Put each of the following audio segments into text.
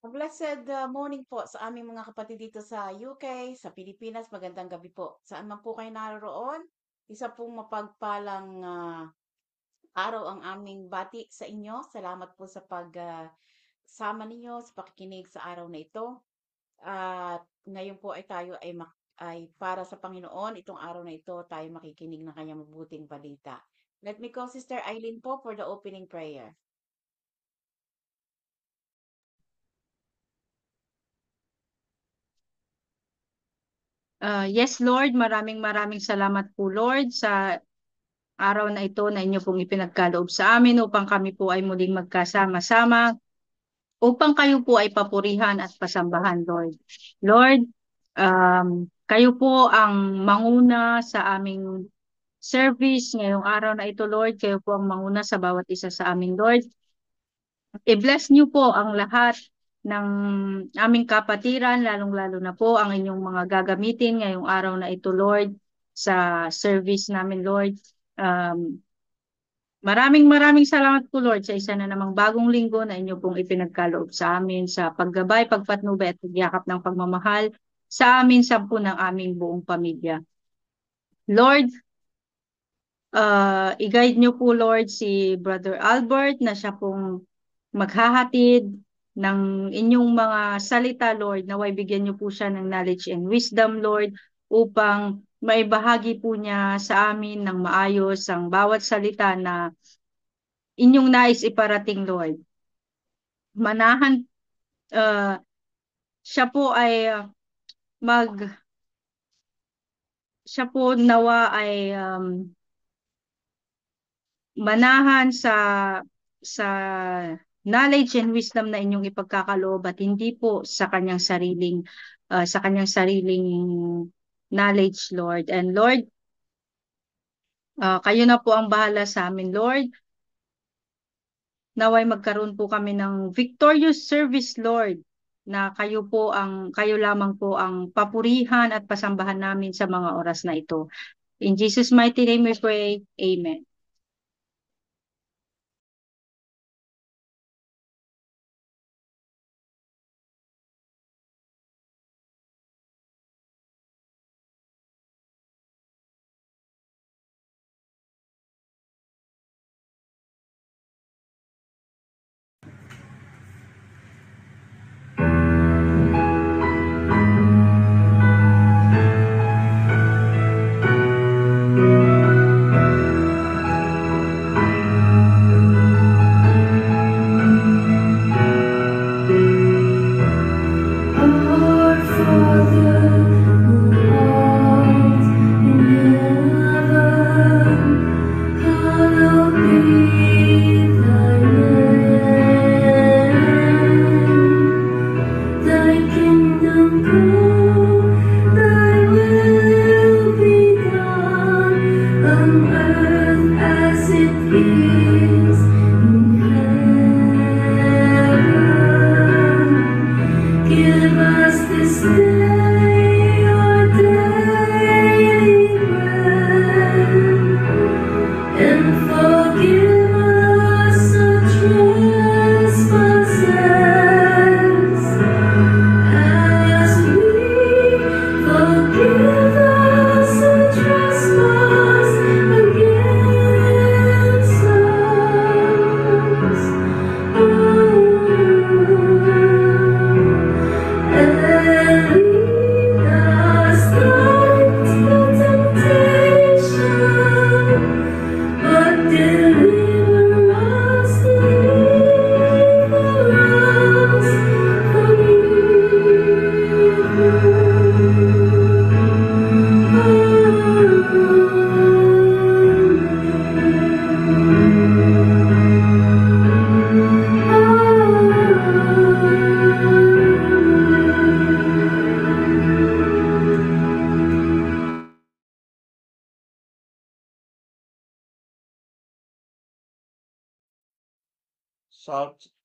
Blessed morning po sa aming mga kapatid dito sa UK, sa Pilipinas. Magandang gabi po. Saan man po kayo naroon, isa pong mapagpalang araw ang aming bati sa inyo. Salamat po sa sama ninyo sa pakikinig sa araw na ito. At ngayon po ay tayo ay para sa Panginoon. Itong araw na ito tayo makikinig ng kanyang mabuting balita. Let me call Sister Eileen po for the opening prayer. Yes, Lord, maraming maraming salamat po, Lord, sa araw na ito na inyo pong ipinagkaloob sa amin upang kami po ay muling magkasama-sama, upang kayo po ay papurihan at pasambahan, Lord. Lord, kayo po ang manguna sa aming service ngayong araw na ito, Lord. Kayo po ang manguna sa bawat isa sa amin, Lord. I-bless niyo po ang lahat ng aming kapatiran, lalong-lalo na po ang inyong mga gagamitin ngayong araw na ito, Lord, sa service namin, Lord. Um, maraming maraming salamat po, Lord, sa isa na namang bagong linggo na inyo pong ipinagkaloob sa amin sa paggabay, pagpatnubay at pagyakap ng pagmamahal sa amin, sampu ng aming buong pamilya. Lord, i-guide niyo po, Lord, si Brother Albert na siya pong maghahatid ng inyong mga salita, Lord. Naway bigyan niyo po siya ng knowledge and wisdom, Lord, upang maibahagi po niya sa amin ng maayos ang bawat salita na inyong nais iparating, Lord. Manahan, uh, siya po ay mag, siya po nawa ay manahan sa knowledge and wisdom na inyong ipagkakaloob at hindi po sa kanyang sariling knowledge, Lord. And Lord, kayo na po ang bahala sa amin, Lord. Naway magkaroon po kami ng victorious service, Lord, na kayo lamang po ang papurihan at pasambahan namin sa mga oras na ito. In Jesus' mighty name we pray. Amen.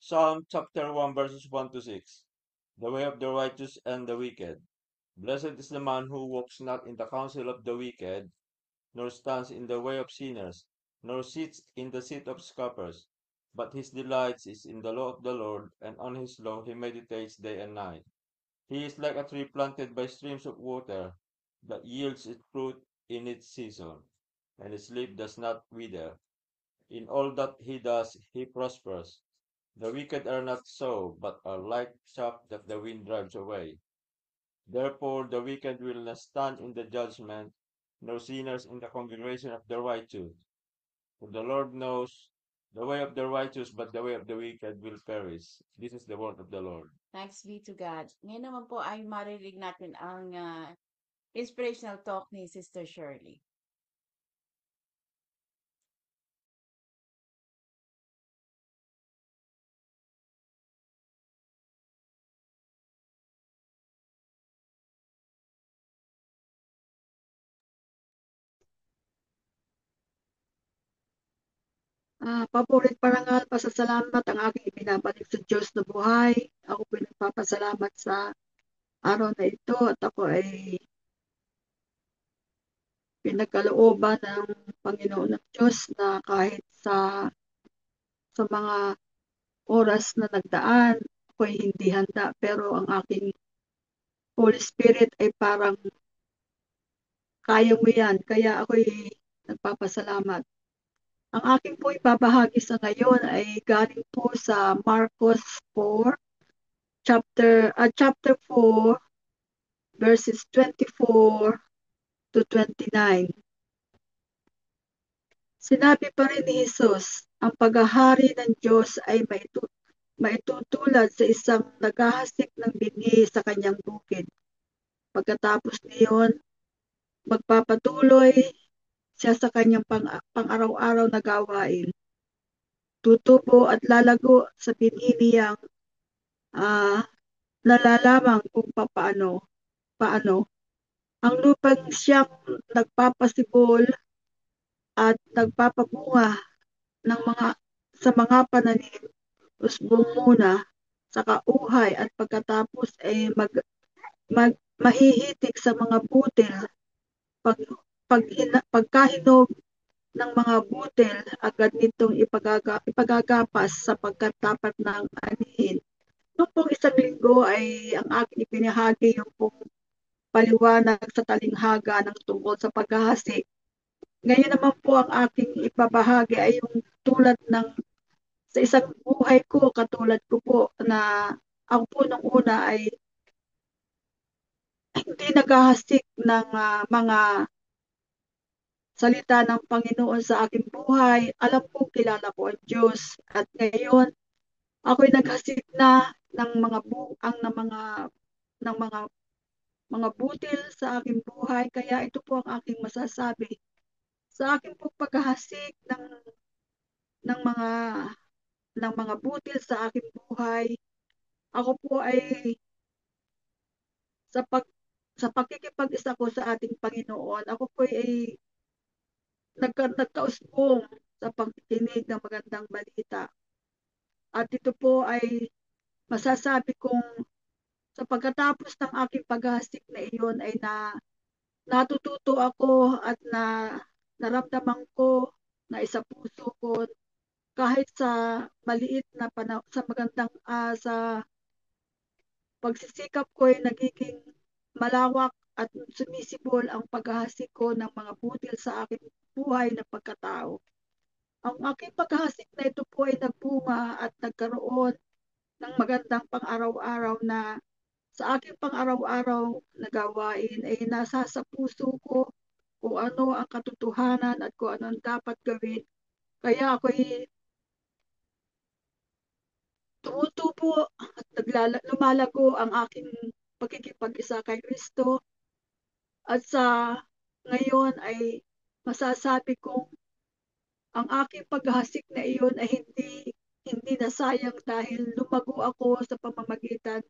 Psalm chapter 1 verses 1 to 6. The way of the righteous and the wicked. Blessed is the man who walks not in the counsel of the wicked, nor stands in the way of sinners, nor sits in the seat of scoffers. but his delight is in the law of the Lord, and on his law he meditates day and night. He is like a tree planted by streams of water that yields its fruit in its season, and its leaf does not wither. In all that he does, he prospers. The wicked are not so, but are like chaff that the wind drives away. Therefore the wicked will not stand in the judgment, nor sinners in the congregation of the righteous. For the Lord knows the way of the righteous, but the way of the wicked will perish. This is the word of the Lord. Thanks be to God. Ngayon naman po ay marinig natin ang inspirational talk ni Sister Shirley. Papurit parangal, pasasalamat ang aking ibinabalik sa Diyos na buhay. Ako po nagpapasalamat sa araw na ito at ako ay pinagkalooban ng Panginoon ng Diyos na kahit sa mga oras na nagdaan, ako ay hindi handa pero ang aking Holy Spirit ay parang kaya mo yan. Kaya ako ay nagpapasalamat. Ang aking po ibabahagi sa ngayon ay galing po sa Marcos 4, chapter 4, verses 24 to 29. Sinabi pa rin ni Jesus, ang paghahari ng Diyos ay maitutulad sa isang naghahasik ng binhi sa kanyang bukid. Pagkatapos niyon, magpapatuloy siya sa kanyang pang-araw-araw na gawain. Tutubo at lalago sa binhi niyang nalalamang kung paano. Ang lupang siyang nagpapasibol at nagpapabunga sa mga pananim, usbong muna, saka uhay at pagkatapos ay mahihitik sa mga butil. Pagkahinog ng mga butil, agad nitong ipagagapas sapagkat dapat ng anihin. Noong pong isang linggo ay ang aking ipinahagi yung pong paliwanag sa talinghaga ng tungkol sa paghahasik. Ngayon naman po ang aking ipabahagi ay yung tulad ng sa isang buhay ko, katulad ko po na ako po nung una ay hindi naghahasik ng mga salita ng Panginoon sa aking buhay. Alam ko kilala ko ang Diyos at ngayon ako'y naghasik na ng mga butil sa aking buhay, kaya ito po ang aking masasabi. Sa aking po paghahasik ng mga butil sa aking buhay, ako po ay sa pakikipag-isa ko sa ating Panginoon, ako po ay nagkausbong sa pagkikinig ng magandang balita. At ito po ay masasabi kong sa pagkatapos ng aking paghahasik na iyon ay natututo ako at naramdaman ko na isa puso ko kahit sa maliit na sa magandang sa pagsisikap ko ay nagiging malawak at sumisibol ang paghahasik ko ng mga butil sa aking buhay na pagkatao. Ang aking paghahasik na ito po ay nagbunga at nagkaroon ng magandang pang-araw-araw na sa aking pang-araw-araw na gawain ay nasa sa puso ko kung ano ang katotohanan at kung ano ang dapat gawin. Kaya ako'y tumutubo at lumalago ang aking pagkikipag-isa kay Kristo. At sa ngayon ay masasabi kong ang aking paghahasik na iyon ay hindi nasayang dahil lumago ako sa pamamagitan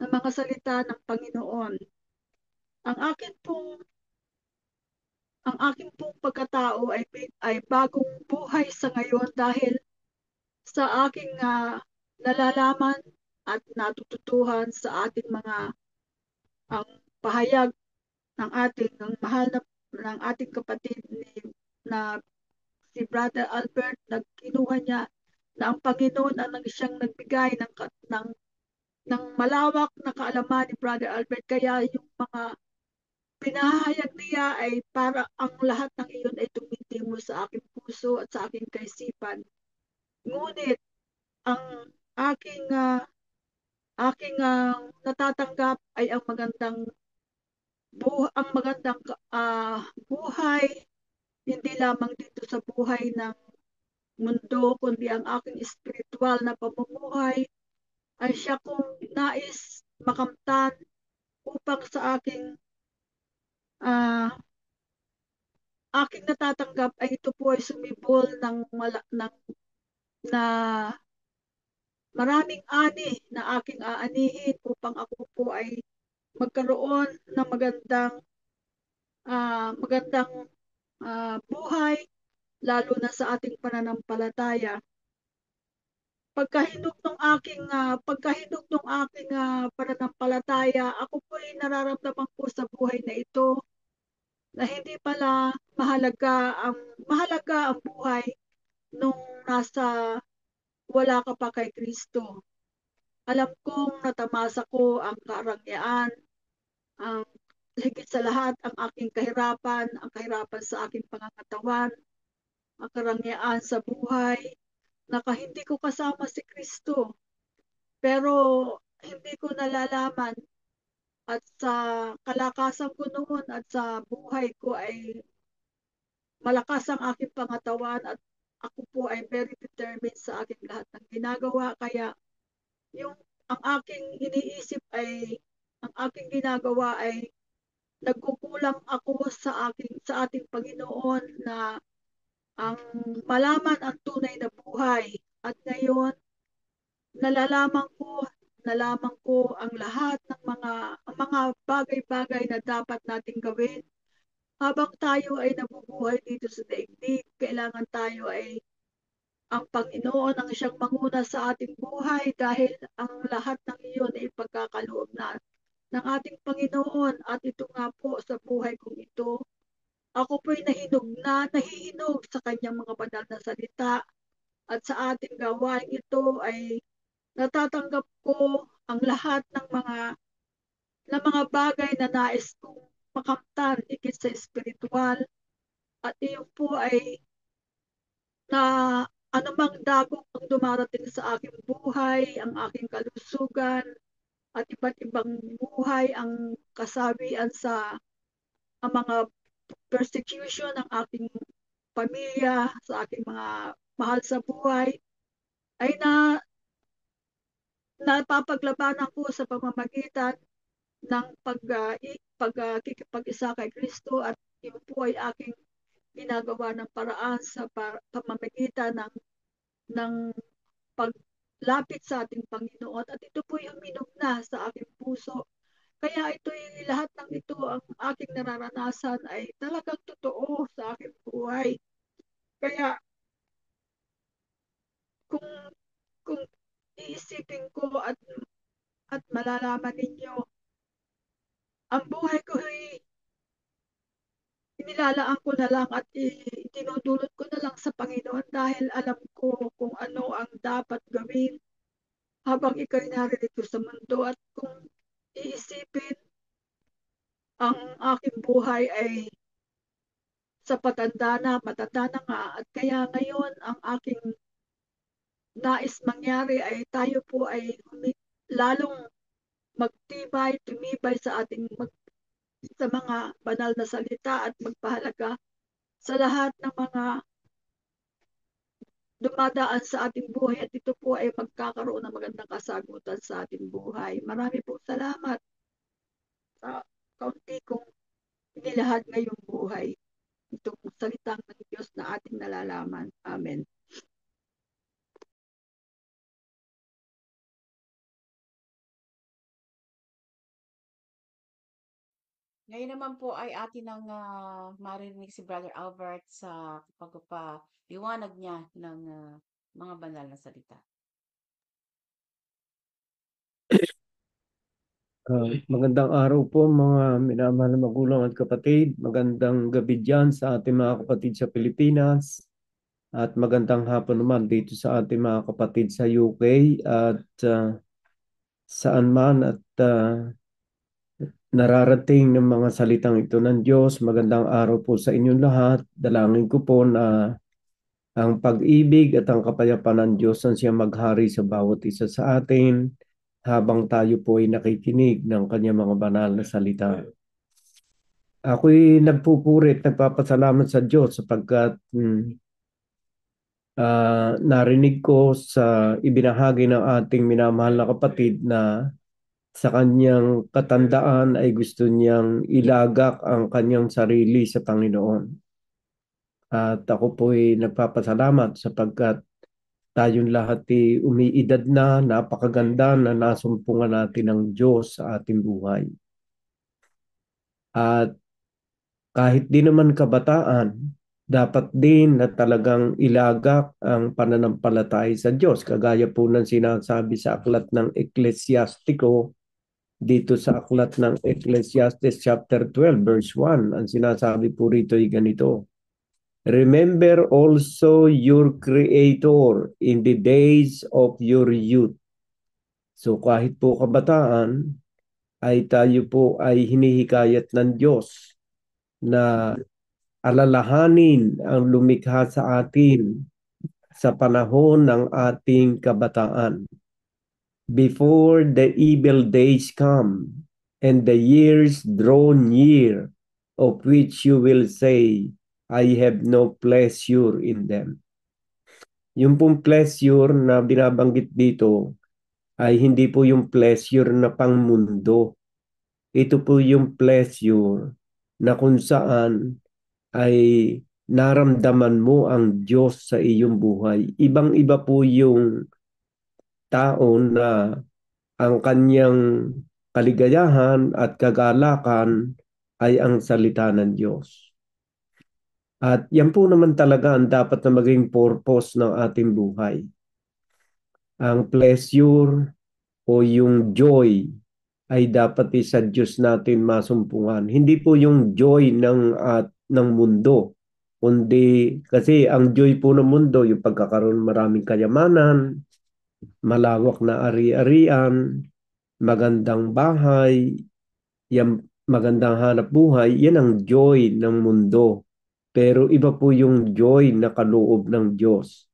ng mga salita ng Panginoon. Ang aking pong pagkatao ay bagong buhay sa ngayon dahil sa aking nalalaman at natututuhan sa ating ang pahayag ng mahal ng ating kapatid na si Brother Albert, nagkinuha niya na ang Panginoon ang siyang nagbigay ng malawak na kaalaman ni Brother Albert. Kaya yung mga pinahayag niya ay para ang lahat ng iyon ay tumitimo sa aking puso at sa aking kaisipan. Ngunit ang aking natatanggap ay ang magandang buhay, hindi lamang dito sa buhay ng mundo, kundi ang aking espiritual na pamumuhay ay siya kong nais makamtan upang sa ah, aking natatanggap ay ito po ay sumibol na maraming ani na aking aanihin upang ako po ay magkaroon ng magandang buhay, lalo na sa ating pananampalataya. Pagkahinog ng aking pananampalataya, ako po ay nararamdaman ko sa buhay na ito na hindi pala mahalaga ang buhay nung wala ka pa kay Kristo. Alam kong natamasa ko ang karangyaan, ang higit sa lahat ang kahirapan sa aking pangangatawan, ang karangyaan sa buhay, hindi ko kasama si Kristo. Pero hindi ko nalalaman at sa kalakasan ko noon at sa buhay ko ay malakas ang aking pangatawan at ako po ay very determined sa aking lahat ng ginagawa. Kaya yung ang aking iniisip ay ang aking ginagawa ay nagkukulang ako sa ating Panginoon na ang malaman ang tunay na buhay. At ngayon nalalaman ko ang lahat ng mga bagay-bagay na dapat nating gawin habang tayo ay nabubuhay dito sa daigdig. Kailangan tayo ay ang Panginoon ang siyang manguna sa ating buhay dahil ang lahat ng iyon ay pagkakaloob ng ating Panginoon. At ito nga po sa buhay kong ito, ako po'y nahihinog sa kanyang mga banal na salita at sa ating gawain ito ay natatanggap ko ang lahat ng mga bagay na nais kong makamtan higit sa espiritual. At iyon po ay na anumang dagok ang dumarating sa aking buhay, ang aking kalusugan, at iba't ibang buhay ang kasawian sa ang mga persecution ng aking pamilya, sa aking mga mahal sa buhay, ay napapaglabanan ko sa pamamagitan ng pagkikipag-isa kay Kristo. At yun po ay aking ginagawa ng paraan sa pamamagitan ng paglapit sa ating Panginoon. At ito po yung huminog na sa aking puso. Kaya lahat ng ito ang aking nararanasan ay talagang totoo sa aking buhay. Kaya kung kung iisipin ko at malalaman ninyo, ang buhay ko ay inilalaan ko na lang at itinudulot ko na lang sa Panginoon dahil alam ko kung ano ang dapat gawin habang ikaw'y naririto sa mundo. At kung iisipin, ang aking buhay ay matanda na nga, at kaya ngayon ang aking nais mangyari ay tayo po ay lalong tumibay sa mga banal na salita at magpahalaga sa lahat ng mga dumadaan sa ating buhay, at ito po ay magkakaroon ng magandang kasagutan sa ating buhay. Marami po salamat sa kaunti kong inilahad ngayong buhay. Itong salitang ng Diyos na ating nalalaman. Amen. Ngayon naman po ay atin ang marinig si Brother Albert sa pagpapaliwanag niya ng mga banal na salita. Magandang araw po mga minamahal na magulang at kapatid. Magandang gabi dyan sa ating mga kapatid sa Pilipinas. At magandang hapon naman dito sa ating mga kapatid sa UK at saan man at nararating ng mga salitang ito ng Diyos. Magandang araw po sa inyong lahat. Dalangin ko po na ang pag-ibig at ang kapayapaan ng Diyos ang siya maghari sa bawat isa sa atin habang tayo po ay nakikinig ng kanyang mga banal na salita. Ako'y nagpupurit, nagpapasalamat sa Diyos sapagkat narinig ko sa ibinahagi ng ating minamahal na kapatid na sa kanyang katandaan ay gusto niyang ilagak ang kanyang sarili sa Panginoon. At ako po'y nagpapasalamat sapagkat tayong lahat ay umiidad na, napakaganda na nasumpungan natin ng Diyos sa ating buhay. At kahit di naman kabataan, dapat din na talagang ilagak ang pananampalataya sa Diyos. Kagaya po ng sinasabi sa aklat ng Eklesiastiko, dito sa aklat ng Ecclesiastes chapter 12 verse 1, ang sinasabi po rito ay ganito: Remember also your Creator in the days of your youth. So kahit po kabataan, ay tayo po ay hinihikayat ng Diyos na alalahanin ang lumikha sa atin sa panahon ng ating kabataan. Before the evil days come and the years draw near, of which you will say, I have no pleasure in them. Yung pong pleasure na binabanggit dito ay hindi po yung pleasure na pangmundo. Ito po yung pleasure na kung saan ay naramdaman mo ang Diyos sa iyong buhay. Ibang-iba po yung tao na ang kanyang kaligayahan at kagalakan ay ang salita ng Diyos. At yan po naman talaga ang dapat na maging purpose ng ating buhay. Ang pleasure o yung joy ay dapat sa Diyos natin masumpungan. Hindi po yung joy ng mundo, kundi kasi ang joy po ng mundo, yung pagkakaroon maraming kayamanan, malawak na ari-arian, magandang bahay, yung magandang hanap buhay, yan ang joy ng mundo. Pero iba po yung joy na kaloob ng Diyos.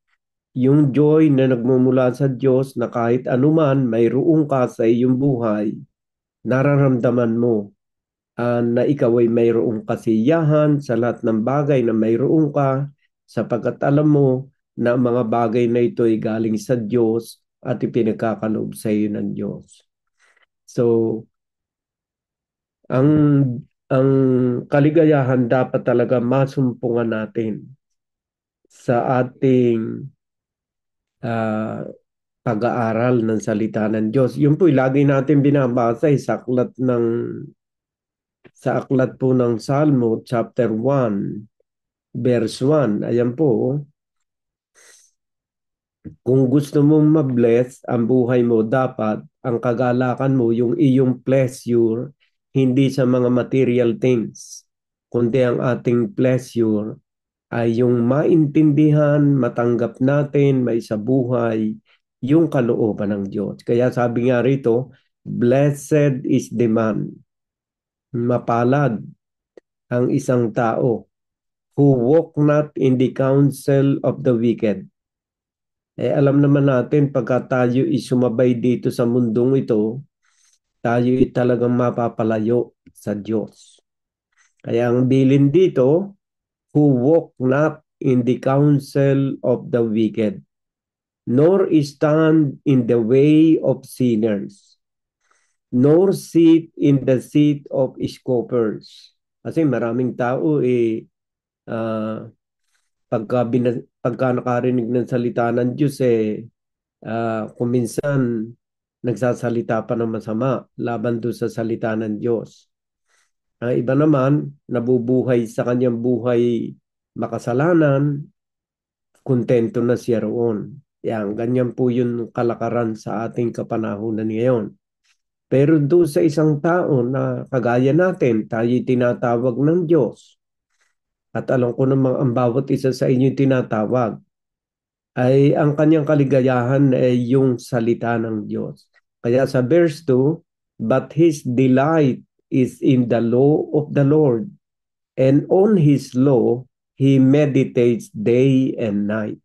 Yung joy na nagmumula sa Diyos na kahit anuman mayroong ka sa iyong buhay, nararamdaman mo na ikaw ay mayroong kasiyahan sa lahat ng bagay na mayroong ka sapagkat alam mo na ang mga bagay na ito ay galing sa Diyos at ipinagkakaloob sa iyo ng Diyos. So, ang kaligayahan dapat talaga masumpungan natin sa ating pag-aaral ng salita ng Diyos. Yun po lagi natin binabasa sa aklat po ng Salmo chapter 1 verse 1. Ayan po, kung gusto mong ma-bless ang buhay mo, dapat ang kagalakan mo, yung iyong pleasure, hindi sa mga material things, kundi ang ating pleasure ay yung maintindihan, matanggap natin, may sa buhay, yung kalooban ng Diyos. Kaya sabi nga rito, blessed is the man, mapalad ang isang tao, who walk not in the counsel of the wicked. Alam naman natin, pagka tayo isumabay dito sa mundong ito, tayo talagang mapapalayo sa Diyos. Kaya ang bilin dito, who walk not in the counsel of the wicked, nor stand in the way of sinners, nor sit in the seat of scoffers. Kasi maraming tao pagka nakarinig ng salita ng Diyos kung minsan nagsasalita pa ng masama laban doon sa salita ng Diyos. Ang iba naman, nabubuhay sa kanyang buhay makasalanan, kontento na siya roon. Yan, ganyan po yung kalakaran sa ating kapanahunan ngayon. Pero doon sa isang tao na kagaya natin, tayo tinatawag ng Diyos. At alam ko namang ang bawat isa sa inyo tinatawag. ay ang kanyang kaligayahan ay yung salita ng Diyos. Kaya sa verse 2, but his delight is in the law of the Lord, and on his law he meditates day and night.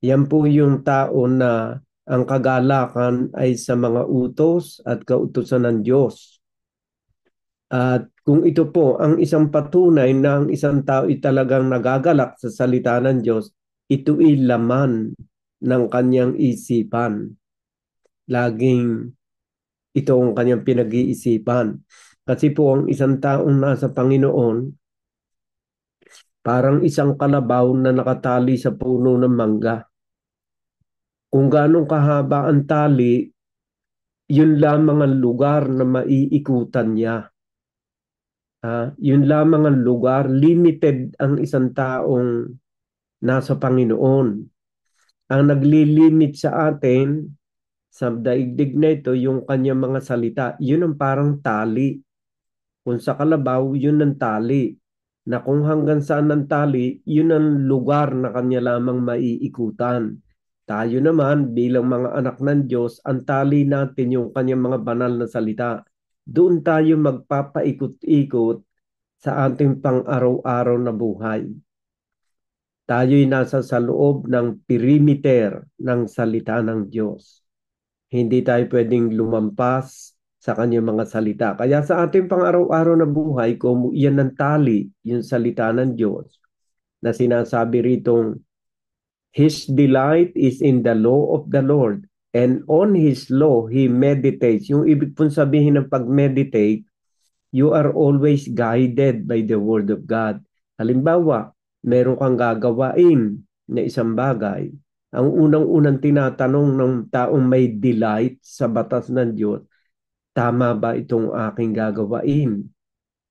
Yan po yung tao na ang kagalakan ay sa mga utos at kautusan ng Diyos. At kung ito po ang isang patunay na ang isang tao ay talagang nagagalak sa salita ng Diyos, ito ay laman ng kanyang isipan. Laging ito ang kanyang pinag-iisipan. Kasi po ang isang taong nasa Panginoon, parang isang kalabaw na nakatali sa puno ng mangga. Kung gaano kahaba ang tali, yun lamang ang lugar na maiikutan niya. Yun lamang ang lugar, limited ang isang taong nasa Panginoon. Ang naglilimit sa atin, sa daigdig na ito, yung kanyang mga salita, yun ang parang tali. Kung sa kalabaw, yun ang tali. Na kung hanggang saan ang tali, yun ang lugar na kanya lamang maiikutan. Tayo naman, bilang mga anak ng Diyos, ang tali natin yung kanyang mga banal na salita. Doon tayo magpapaikot-ikot sa ating pang-araw-araw na buhay. Tayo'y nasa sa loob ng perimeter ng salita ng Diyos. Hindi tayo pwedeng lumampas sa kanyang mga salita. Kaya sa ating pang-araw-araw na buhay, kung yan ang tali, yung salita ng Diyos, na sinasabi ritong, his delight is in the law of the Lord, and on his law he meditates. Yung ibig pong sabihin ng pag-meditate, you are always guided by the word of God. Halimbawa, meron kang gagawain na isang bagay. Ang unang-unang tinatanong ng taong may delight sa batas ng Diyos, tama ba itong aking gagawain?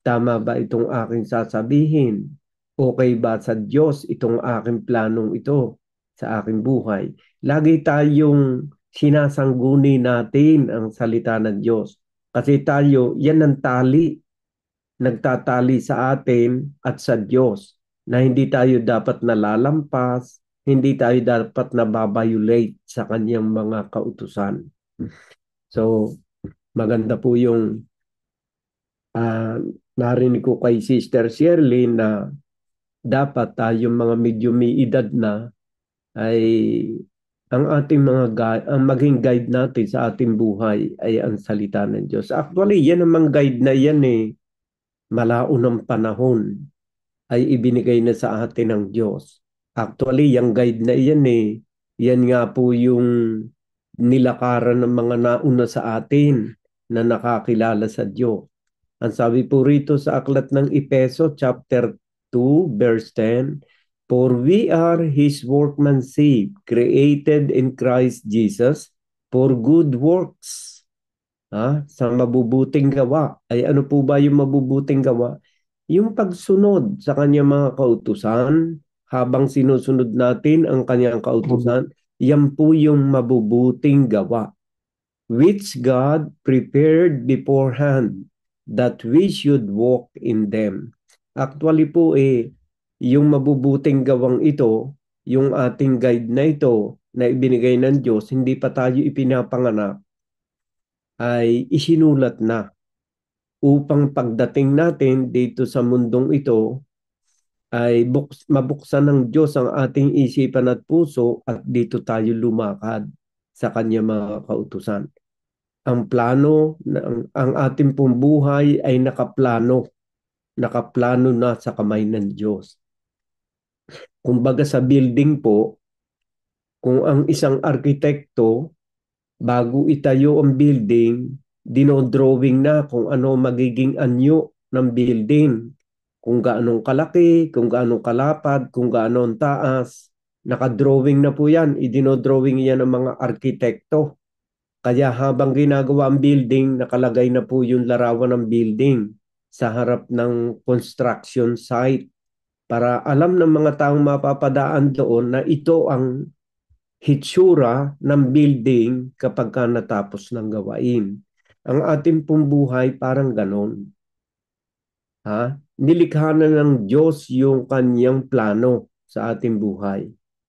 Tama ba itong aking sasabihin? Okay ba sa Diyos itong aking planong ito sa aking buhay? Lagi tayong sinasangguni natin ang salita ng Diyos. Kasi tayo, yan ang tali, nagtatali sa atin at sa Diyos na hindi tayo dapat nalalampas, hindi tayo dapat nababiolate sa kanyang mga kautusan. So, maganda po yung narinig ko kay Sister Shirley na dapat tayong mga medyo may edad na ay ang ating ang maging guide natin sa ating buhay ay ang salita ng Diyos. Actually, yan namang guide na yan malaunang panahon ay ibinigay na sa atin ng Diyos. Actually, yung guide na yan yan nga po yung nilakaran ng mga nauna sa atin na nakakilala sa Diyos. Ang sabi po rito sa aklat ng Efeso chapter 2 verse 10, for we are His workmanship, created in Christ Jesus for good works. Sa mabubuting gawa. Ay ano po ba yung mabubuting gawa? Yung pagsunod sa kanyang mga kautusan, habang sinusunod natin ang kanyang kautusan, yan po yung mabubuting gawa, which God prepared beforehand that we should walk in them. Actually po yung mabubuting gawang ito, yung ating guide na ito na ibinigay ng Diyos, hindi pa tayo ipinapanganak, ay isinulat na upang pagdating natin dito sa mundong ito ay mabuksan ng Diyos ang ating isipan at puso at dito tayo lumakad sa kanyang mga kautusan. Ang plano, ang ating pong buhay ay nakaplano na sa kamay ng Diyos. Kumbaga sa building po, kung ang isang arkitekto, bago itayo ang building, dinodrawing na kung ano magiging anyo ng building. Kung gaano kalaki, kung gaano kalapad, kung gaano taas. Nakadrawing na po yan. Idinodrawing yan ng mga arkitekto. Kaya habang ginagawa ang building, nakalagay na po yung larawan ng building sa harap ng construction site para alam ng mga taong mapapadaan doon na ito ang hitsura ng building kapag ka natapos ng gawain. Ang ating pong buhay parang ganon. Nilikha na ng Diyos yung kanyang plano sa ating buhay.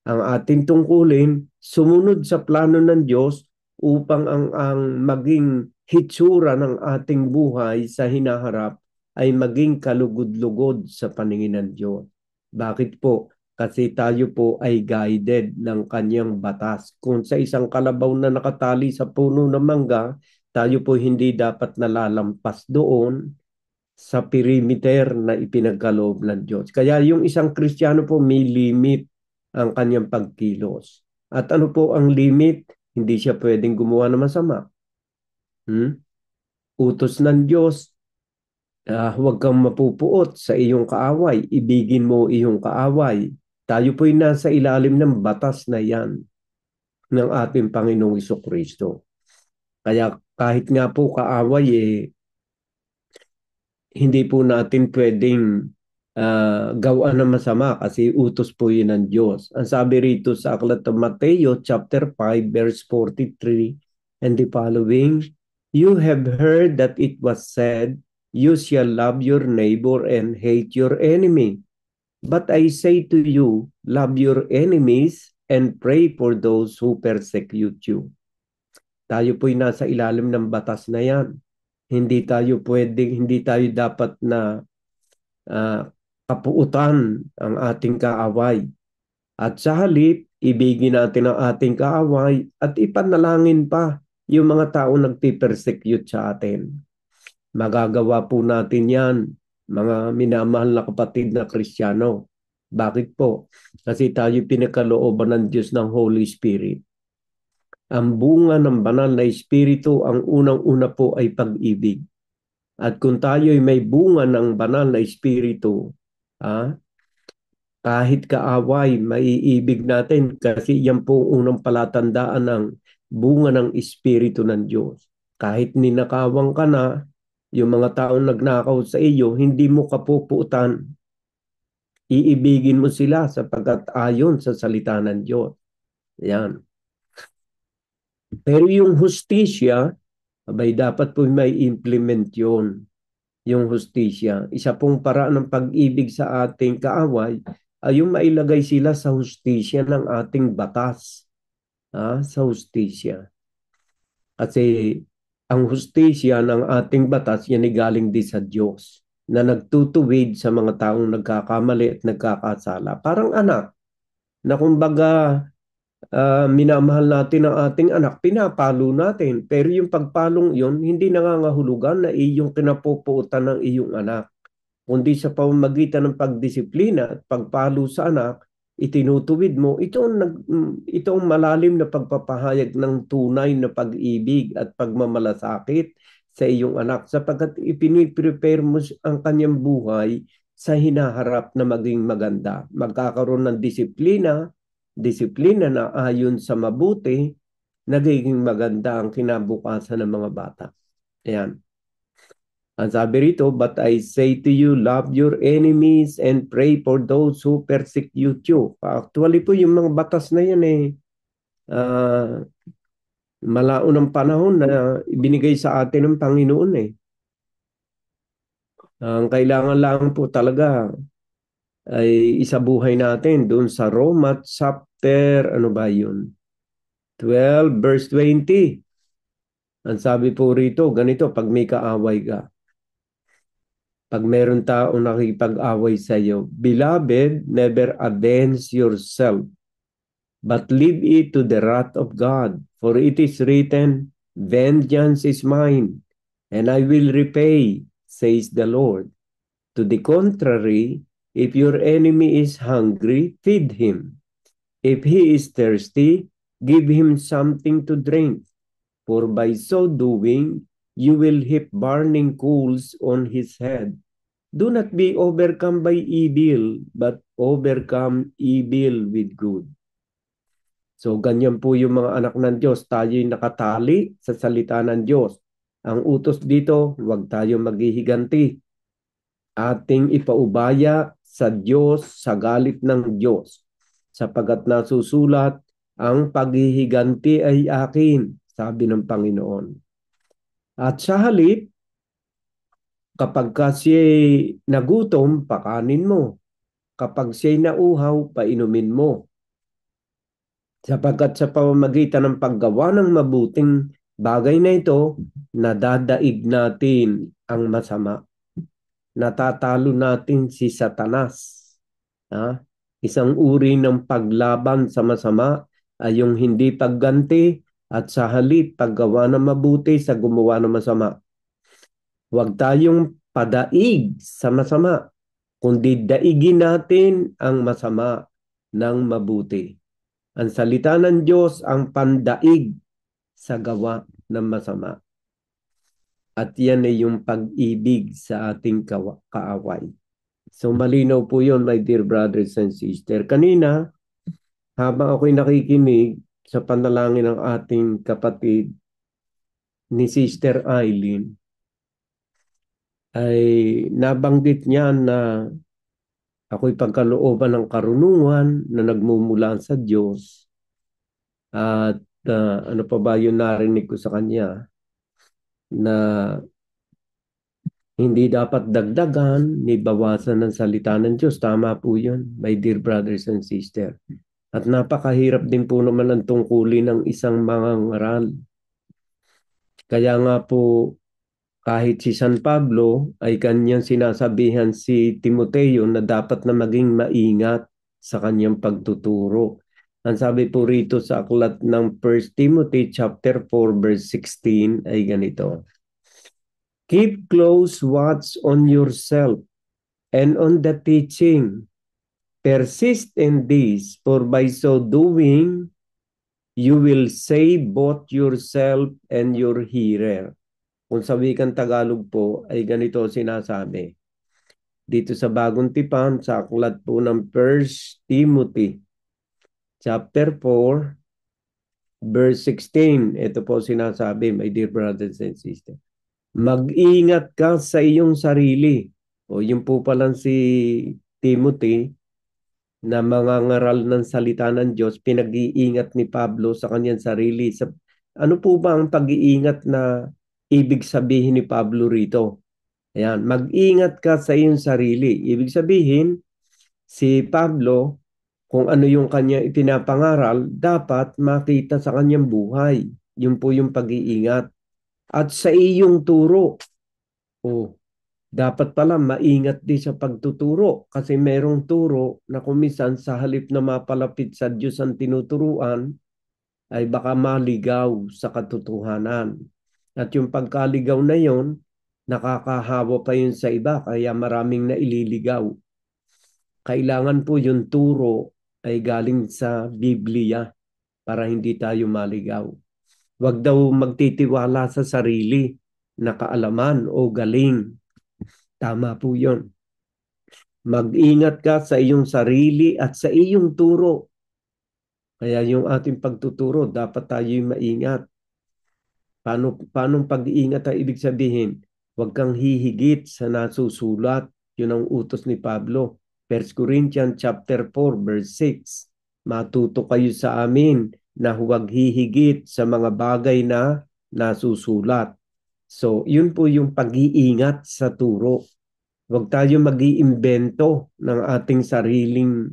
Ang ating tungkulin, sumunod sa plano ng Diyos upang ang maging hitsura ng ating buhay sa hinaharap ay maging kalugod-lugod sa paningin ng Diyos. Bakit po? Kasi tayo po ay guided ng kanyang batas. Kung sa isang kalabaw na nakatali sa puno ng mangga, tayo po hindi dapat nalalampas doon sa perimeter na ipinagkaloob ng Diyos. Kaya yung isang Kristiyano po may limit ang kanyang pagkilos. At ano po ang limit? Hindi siya pwedeng gumawa ng masama. Utos ng Diyos, huwag kang mapupuot sa iyong kaaway. Ibigin mo iyong kaaway. Tayo po'y nasa ilalim ng batas na yan ng ating Panginoong Jesucristo. Kaya kahit nga po kaaway, hindi po natin pwedeng gawan ng masama kasi utos po yun ng Diyos. Ang sabi rito sa aklat ng Mateo chapter 5 verse 43 and the following, you have heard that it was said, you shall love your neighbor and hate your enemy. But I say to you, love your enemies and pray for those who persecute you. Tayo po'y nasa ilalim ng batas na yan. Hindi tayo dapat na kapuutan ang ating kaaway. At sa halip, ibigin natin ang ating kaaway at ipanalangin pa yung mga tao nagpipersecute sa atin. Magagawa po natin yan, mga minamahal na kapatid na Kristiyano. Bakit po? Kasi tayo pinagkalooban ng Diyos ng Holy Spirit. Ang bunga ng banal na Espiritu, ang unang-una po ay pag-ibig. At kung tayo ay may bunga ng banal na Espiritu, kahit kaaway, maiibig natin kasi yan po unang palatandaan ng bunga ng Espiritu ng Diyos. Kahit ninakawan ka na, yung mga taong nagnakaw sa iyo, hindi mo kapuputan. Iibigin mo sila sapagkat ayon sa salita ng Diyos. Yan. Pero yung hustisya, dapat po may implement yun. Yung hustisya. Isa pong paraan ng pag-ibig sa ating kaaway ay yung mailagay sila sa hustisya ng ating batas. Sa hustisya. Kasi ang hustisya ng ating batas, yan ay galing din sa Diyos na nagtutuwid sa mga taong nagkakamali at nagkakasala. Parang anak na kumbaga minamahal natin ang ating anak, pinapalo natin. Pero yung pagpalong yon hindi nangangahulugan na iyong kinapupuutan ng iyong anak. Kundi sa pamamagitan ng pagdisiplina at pagpalo sa anak, itinutuwid mo, ito ang malalim na pagpapahayag ng tunay na pag-ibig at pagmamalasakit sa iyong anak sapagkat ipiniprepare mo ang kanyang buhay sa hinaharap na maging maganda. Magkakaroon ng disiplina na ayon sa mabuti, nagiging maganda ang kinabukasan ng mga bata. Ayan. Ang sabi rito, but I say to you, love your enemies and pray for those who persecute you. Actually po, yung mga batas na yan malaunang panahon na ibinigay sa atin ng Panginoon Ang kailangan lang po talaga ay isabuhay natin doon sa Roma chapter, 12 verse 20. Ang sabi po rito, ganito, pag may kaaway ka, pag meron taong nakipag-away sa iyo, beloved, never avenge yourself, but leave it to the wrath of God. For it is written, vengeance is mine, and I will repay, says the Lord. To the contrary, if your enemy is hungry, feed him. If he is thirsty, give him something to drink. For by so doing, you will heap burning coals on his head. Do not be overcome by evil, but overcome evil with good. So ganyan po yung mga anak ng Diyos. Tayo'y nakatali sa salita ng Diyos. Ang utos dito, huwag tayo maghihiganti. Ating ipaubaya sa Diyos, sa galit ng Diyos. Sapagat nasusulat, ang paghihiganti ay akin, sabi ng Panginoon. At sa halip, kapag siya'y nagutom, pakanin mo. Kapag siya'y nauhaw, painumin mo. Sapagkat sa pamamagitan ng paggawa ng mabuting bagay na ito, nadadaig natin ang masama. Natatalo natin si Satanas. Ha? Isang uri ng paglaban sa masama ay yung hindi pagganti at sa halip paggawa ng mabuti sa gumawa ng masama. Huwag tayong padaig sa masama, kundi daigin natin ang masama ng mabuti. Ang salita ng Diyos ang pandaig sa gawa ng masama. At yan ay yung pag-ibig sa ating kaaway. So malinaw po yun, my dear brothers and sisters. Kanina, habang ako'y nakikinig sa panalangin ng ating kapatid ni Sister Eileen, ay nabanggit niya na ako'y pagkalooban ng karunungan na nagmumula sa Diyos. At ano pa ba yung narinig ko sa kanya? Na hindi dapat dagdagan ni bawasan ng salita ng Diyos. Tama po yun, my dear brothers and sisters. At napakahirap din po naman ang tungkulin ng isang mangangaral. Kaya nga po, kahit si San Pablo ay kanyang sinasabihan si Timoteo na dapat na maging maingat sa kanyang pagtuturo. Ang sabi po rito sa aklat ng 1 Timothy chapter 4 verse 16 ay ganito. Keep close watch on yourself and on the teaching. Persist in this, for by so doing, you will save both yourself and your hearer. Kung sa wikang Tagalog po, ay ganito sinasabi. Dito sa Bagong Tipan, sa aklat po ng 1 Timothy, chapter 4, verse 16. Ito po sinasabi, my dear brothers and sisters. Mag-ingat ka sa iyong sarili. O yun po palang si Timothy, na mangangaral ng salita ng Diyos, pinag-iingat ni Pablo sa kanyang sarili. Ano po ba ang pag-iingat na ibig sabihin ni Pablo rito? Ayan, mag-ingat ka sa iyong sarili. Ibig sabihin, si Pablo, kung ano yung kanya ipinapangaral, dapat makita sa kanyang buhay. Yun po yung pag-iingat. At sa iyong turo, dapat pala maingat din sa pagtuturo kasi merong turo na kumisan sa halip na mapalapit sa Diyos ang tinuturuan ay baka maligaw sa katotohanan. At yung pagkaligaw na yon, nakakahawa pa yun sa iba kaya maraming naililigaw. Kailangan po yung turo ay galing sa Biblia para hindi tayo maligaw. Huwag daw magtitiwala sa sarili na kaalaman o galing. Tama po yun. Mag-ingat ka sa iyong sarili at sa iyong turo. Kaya yung ating pagtuturo, dapat tayo'y maingat. Paano pag-iingat ay ibig sabihin? Huwag kang hihigit sa nasusulat. Yun ang utos ni Pablo. 1 Corinthians chapter 4 verse 6. Matuto kayo sa amin na huwag hihigit sa mga bagay na nasusulat. So, yun po yung pag-iingat sa turo. Huwag tayo mag-iimbento ng ating sariling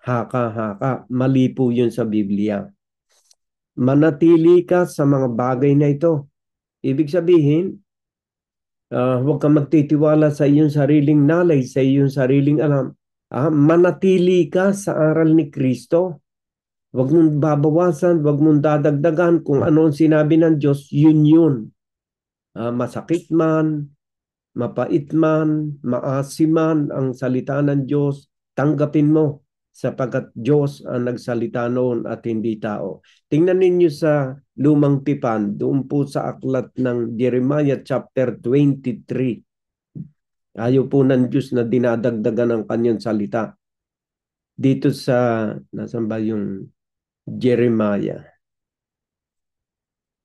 haka-haka. Mali po yun sa Biblia. Manatili ka sa mga bagay na ito. Ibig sabihin, huwag kang magtitiwala sa iyong sariling knowledge, sa iyong sariling alam. Manatili ka sa aral ni Kristo. Huwag mong babawasan, huwag mong dadagdagan kung ano ang sinabi ng Diyos, yun. Masakit man, mapait man, maasim man ang salita ng Diyos, tanggapin mo sapagkat Diyos ang nagsalita noon at hindi tao. Tingnan ninyo sa Lumang Tipan, doon po sa aklat ng Jeremiah chapter 23. Ayaw po ng Diyos na dinadagdagan ang kanyang salita. Dito sa, nasan ba yung Jeremiah?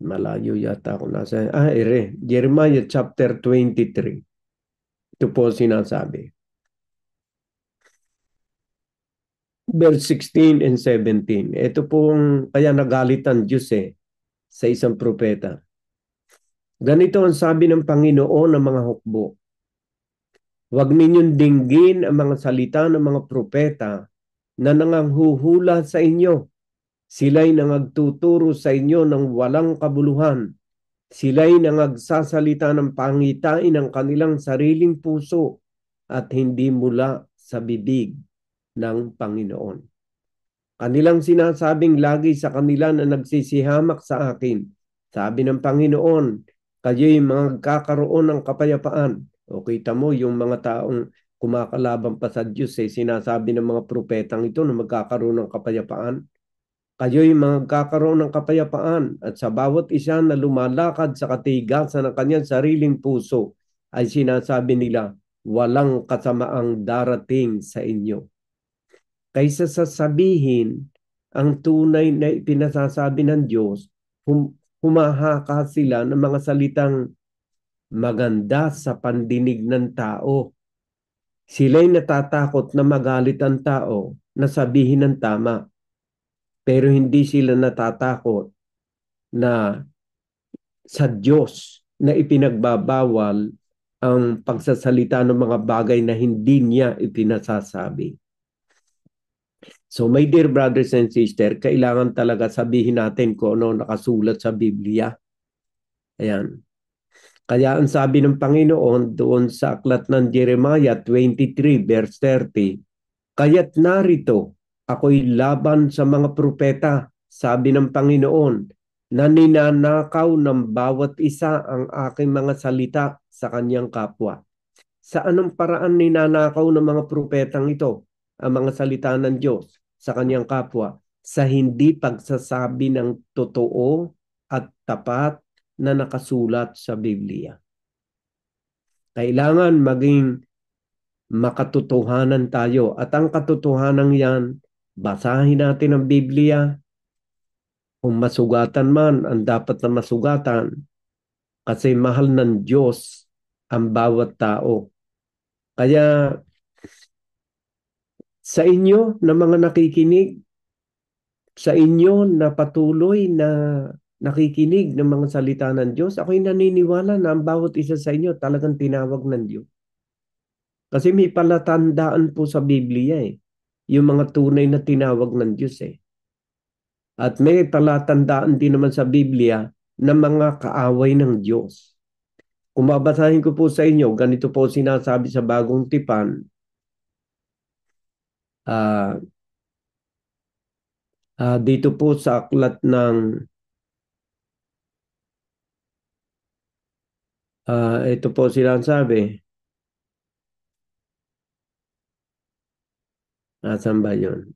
Malayo yata ako nasa. Jeremiah chapter 23. Ito po sinasabi. Verse 16 and 17. Ito pong kaya nagalit ang Diyos sa isang propeta. Ganito ang sabi ng Panginoon ng mga hukbo. Huwag ninyong dinggin ang mga salita ng mga propeta na nanganghuhula sa inyo Sila'y nangagtuturo sa inyo ng walang kabuluhan. Sila'y nangagsasalita ng pangitain ng kanilang sariling puso at hindi mula sa bibig ng Panginoon. Kanilang sinasabing lagi sa kanila na nagsisihamak sa akin. Sabi ng Panginoon, kayo'y magkakaroon ng kapayapaan. O kita mo yung mga taong kumakalaban pa sa Diyos, sinasabi ng mga propetang ito na magkakaroon ng kapayapaan. Kayo'y magkakaroon ng kapayapaan at sa bawat isa na lumalakad sa katigasan ng kanyang sariling puso ay sinasabi nila, walang kasamaang darating sa inyo. Kaysa sasabihin ang tunay na ipinasasabi ng Diyos, humahaka sila ng mga salitang maganda sa pandinig ng tao. Sila'y natatakot na magalit ang tao na sabihin ng tama. Pero hindi sila natatakot na sa Diyos na ipinagbabawal ang pagsasalita ng mga bagay na hindi niya ipinasasabi. So my dear brothers and sisters, kailangan talaga sabihin natin kung ano nakasulat sa Biblia. Ayan. Kaya ang sabi ng Panginoon doon sa aklat ng Jeremiah 23 verse 30, kaya't narito, ako'y laban sa mga propeta, sabi ng Panginoon, na ninanakaw ng bawat isa ang aking mga salita sa kanyang kapwa. Sa anong paraan ninanakaw ng mga propetang ito ang mga salita ng Diyos sa kanyang kapwa? Sa hindi pagsasabi ng totoo at tapat na nakasulat sa Biblia. Kailangan maging makatotohanan tayo. At ang katotohanan yan, basahin natin ang Biblia. Kung masugatan man, ang dapat na masugatan. Kasi mahal ng Diyos ang bawat tao. Kaya sa inyo na mga nakikinig, sa inyo na patuloy na nakikinig ng mga salita ng Diyos, ako'y naniniwala na ang bawat isa sa inyo talagang tinawag ng Diyos. Kasi may palatandaan po sa Biblia yung mga tunay na tinawag ng Diyos At may palatandaan din naman sa Biblia ng mga kaaway ng Diyos. Kung babasahin ko po sa inyo, ganito po sinasabi sa Bagong Tipan. Dito po sa aklat ng ito po sinasabi. Nasaan ba yun?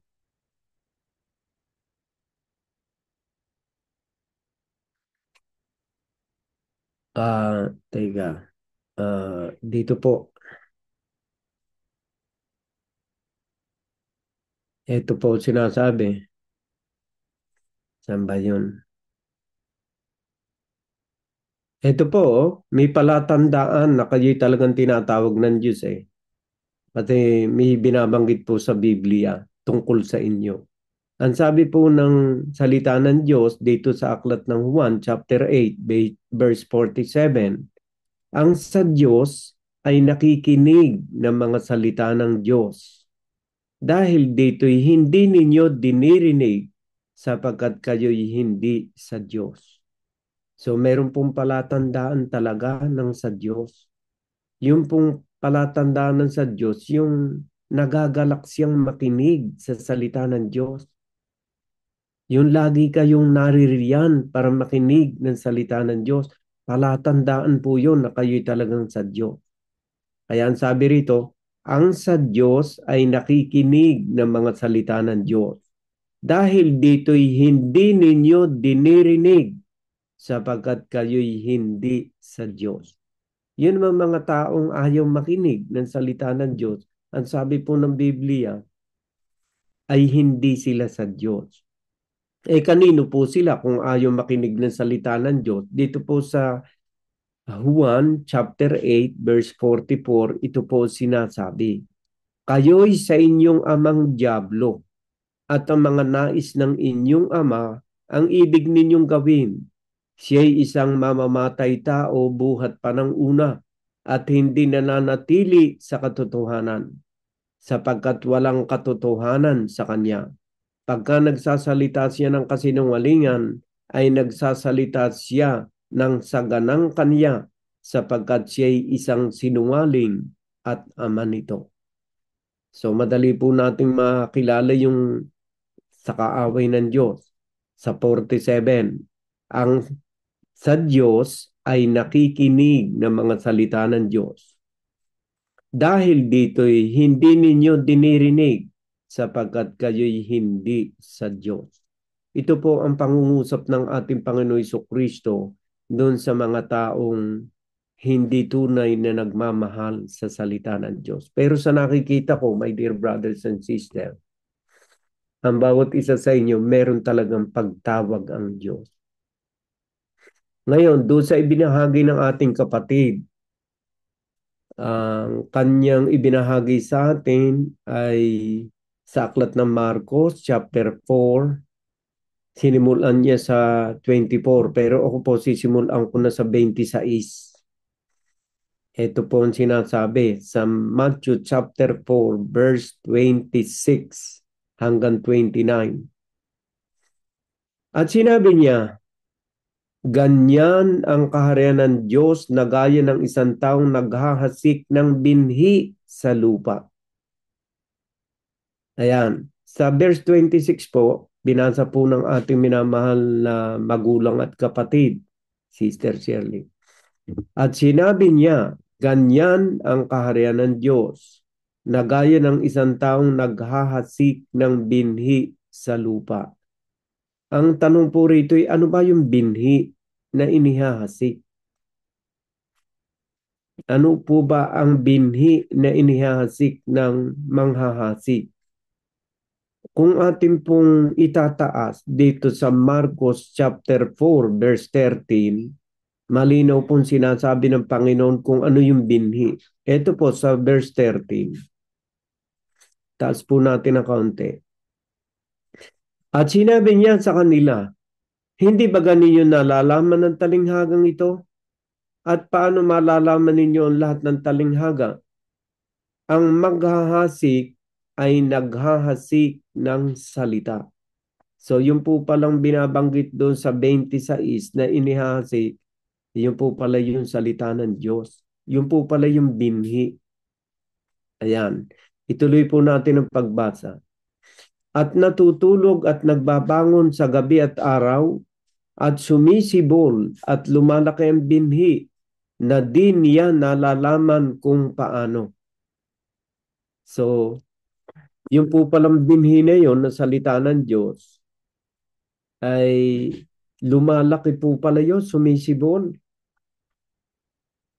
Teka. Dito po. Ito po sinasabi. Saan ba yun? Ito po, may palatandaan na kayo'y talagang tinatawag ng Diyos Pati may binabanggit po sa Biblia tungkol sa inyo. Ang sabi po ng salita ng Diyos dito sa aklat ng Juan chapter 8 verse 47, ang sa Diyos ay nakikinig ng mga salita ng Diyos. Dahil dito'y hindi ninyo dinirinig sapagkat kayo'y hindi sa Diyos. So meron pong palatandaan talaga ng sa Diyos. Yung pong palatandaan ng sa Diyos, yung nagagalak siyang makinig sa salita ng Diyos. Yung lagi kayong naririyan para makinig ng salita ng Diyos, palatandaan po yun na kayo'y talagang sa Diyos. Kaya ang sabi rito, ang sa Diyos ay nakikinig ng mga salita ng Diyos. Dahil dito'y hindi ninyo dinirinig sapagkat kayo'y hindi sa Diyos. Yun ang mga taong ayaw makinig ng salita ng Diyos. Ang sabi po ng Biblia ay hindi sila sa Diyos. Kanino po sila kung ayaw makinig ng salita ng Diyos? Dito po sa Juan chapter 8 verse 44, ito po sinasabi. Kayo'y sa inyong amang dyablo at ang mga nais ng inyong ama ang ibig ninyong gawin. Siya'y isang mamamatay tao buhat pa ng una at hindi nananatili sa katotohanan sapagkat walang katotohanan sa kanya. Pagka nagsasalita siya ng kasinungalingan, ay nagsasalita siya ng saganang kanya sapagkat siya'y isang sinungaling at ama nito. So madali po nating makilala yung sa kaaway ng Diyos. Sa 47, ang sa Diyos ay nakikinig ng mga salita ng Diyos. Dahil dito'y hindi ninyo dinirinig sapagkat kayo'y hindi sa Diyos. Ito po ang pangungusap ng ating Panginoon Jesucristo doon sa mga taong hindi tunay na nagmamahal sa salita ng Diyos. Pero sa nakikita ko, my dear brothers and sisters, ang bawat isa sa inyo, meron talagang pagtawag ang Diyos. Ngayon, doon sa ibinahagi ng ating kapatid, ang kanyang ibinahagi sa atin ay sa aklat ng Marcos, chapter 4, sinimulan niya sa 24, pero ako po sisimulan ko na sa 26. Ito po ang sinasabi sa Matthew chapter 4, verse 26 hanggang 29. At sinabi niya, ganyan ang kaharian ng Diyos na gaya ng isang taong naghahasik ng binhi sa lupa. Ayan. Sa verse 26 po, binasa po ng ating minamahal na magulang at kapatid, Sister Shirley. At sinabi niya, ganyan ang kaharian ng Diyos na gaya ng isang taong naghahasik ng binhi sa lupa. Ang tanong po rito ay ano ba yung binhi na inihahasik? Ano po ba ang binhi na inihahasik ng manghahasik? Kung atin pong itataas dito sa Marcos chapter 4 verse 13, malinaw pong sinasabi ng Panginoon kung ano yung binhi. Ito po sa verse 13. Taas po natin ang kaunti. At sinabi niya sa kanila, hindi ba ninyo nalalaman ng talinghagang ito? At paano malalaman ninyo ang lahat ng talinghaga? Ang maghahasik ay naghahasik ng salita. So yung po palang binabanggit doon sa 26 na inihahasik, yun po pala yung salita ng Diyos. Yun po pala yung binhi. Ayan. Ituloy po natin ang pagbasa. At natutulog at nagbabangon sa gabi at araw, at sumisibol at lumalaki ang binhi na di niya nalalaman kung paano. So, yung po palang binhi na yun na salita ng Diyos ay lumalaki po pala yun, sumisibol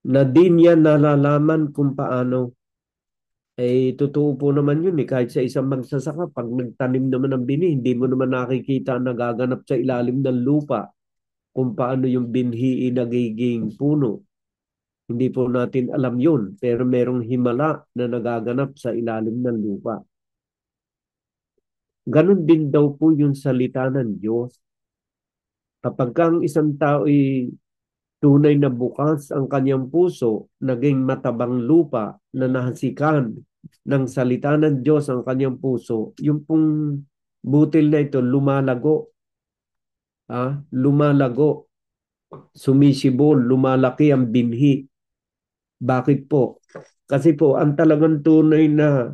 na di niya nalalaman kung paano. Eh, totoo po naman yun eh. Kahit sa isang magsasaka, pag nagtanim naman ng bini, hindi mo naman nakikita na nagaganap sa ilalim ng lupa kung paano yung binhi nagiging puno. Hindi po natin alam yun, pero merong himala na nagaganap sa ilalim ng lupa. Ganon din daw po yung salita ng Diyos. Kapag ang isang tao ay tunay na bukas ang kanyang puso, naging matabang lupa na nahasikan ng salita ng Diyos ang kanyang puso, yung pong butil na ito lumalago. Lumalago, sumisibol, lumalaki ang binhi. Bakit po? Kasi po, ang talagang tunay na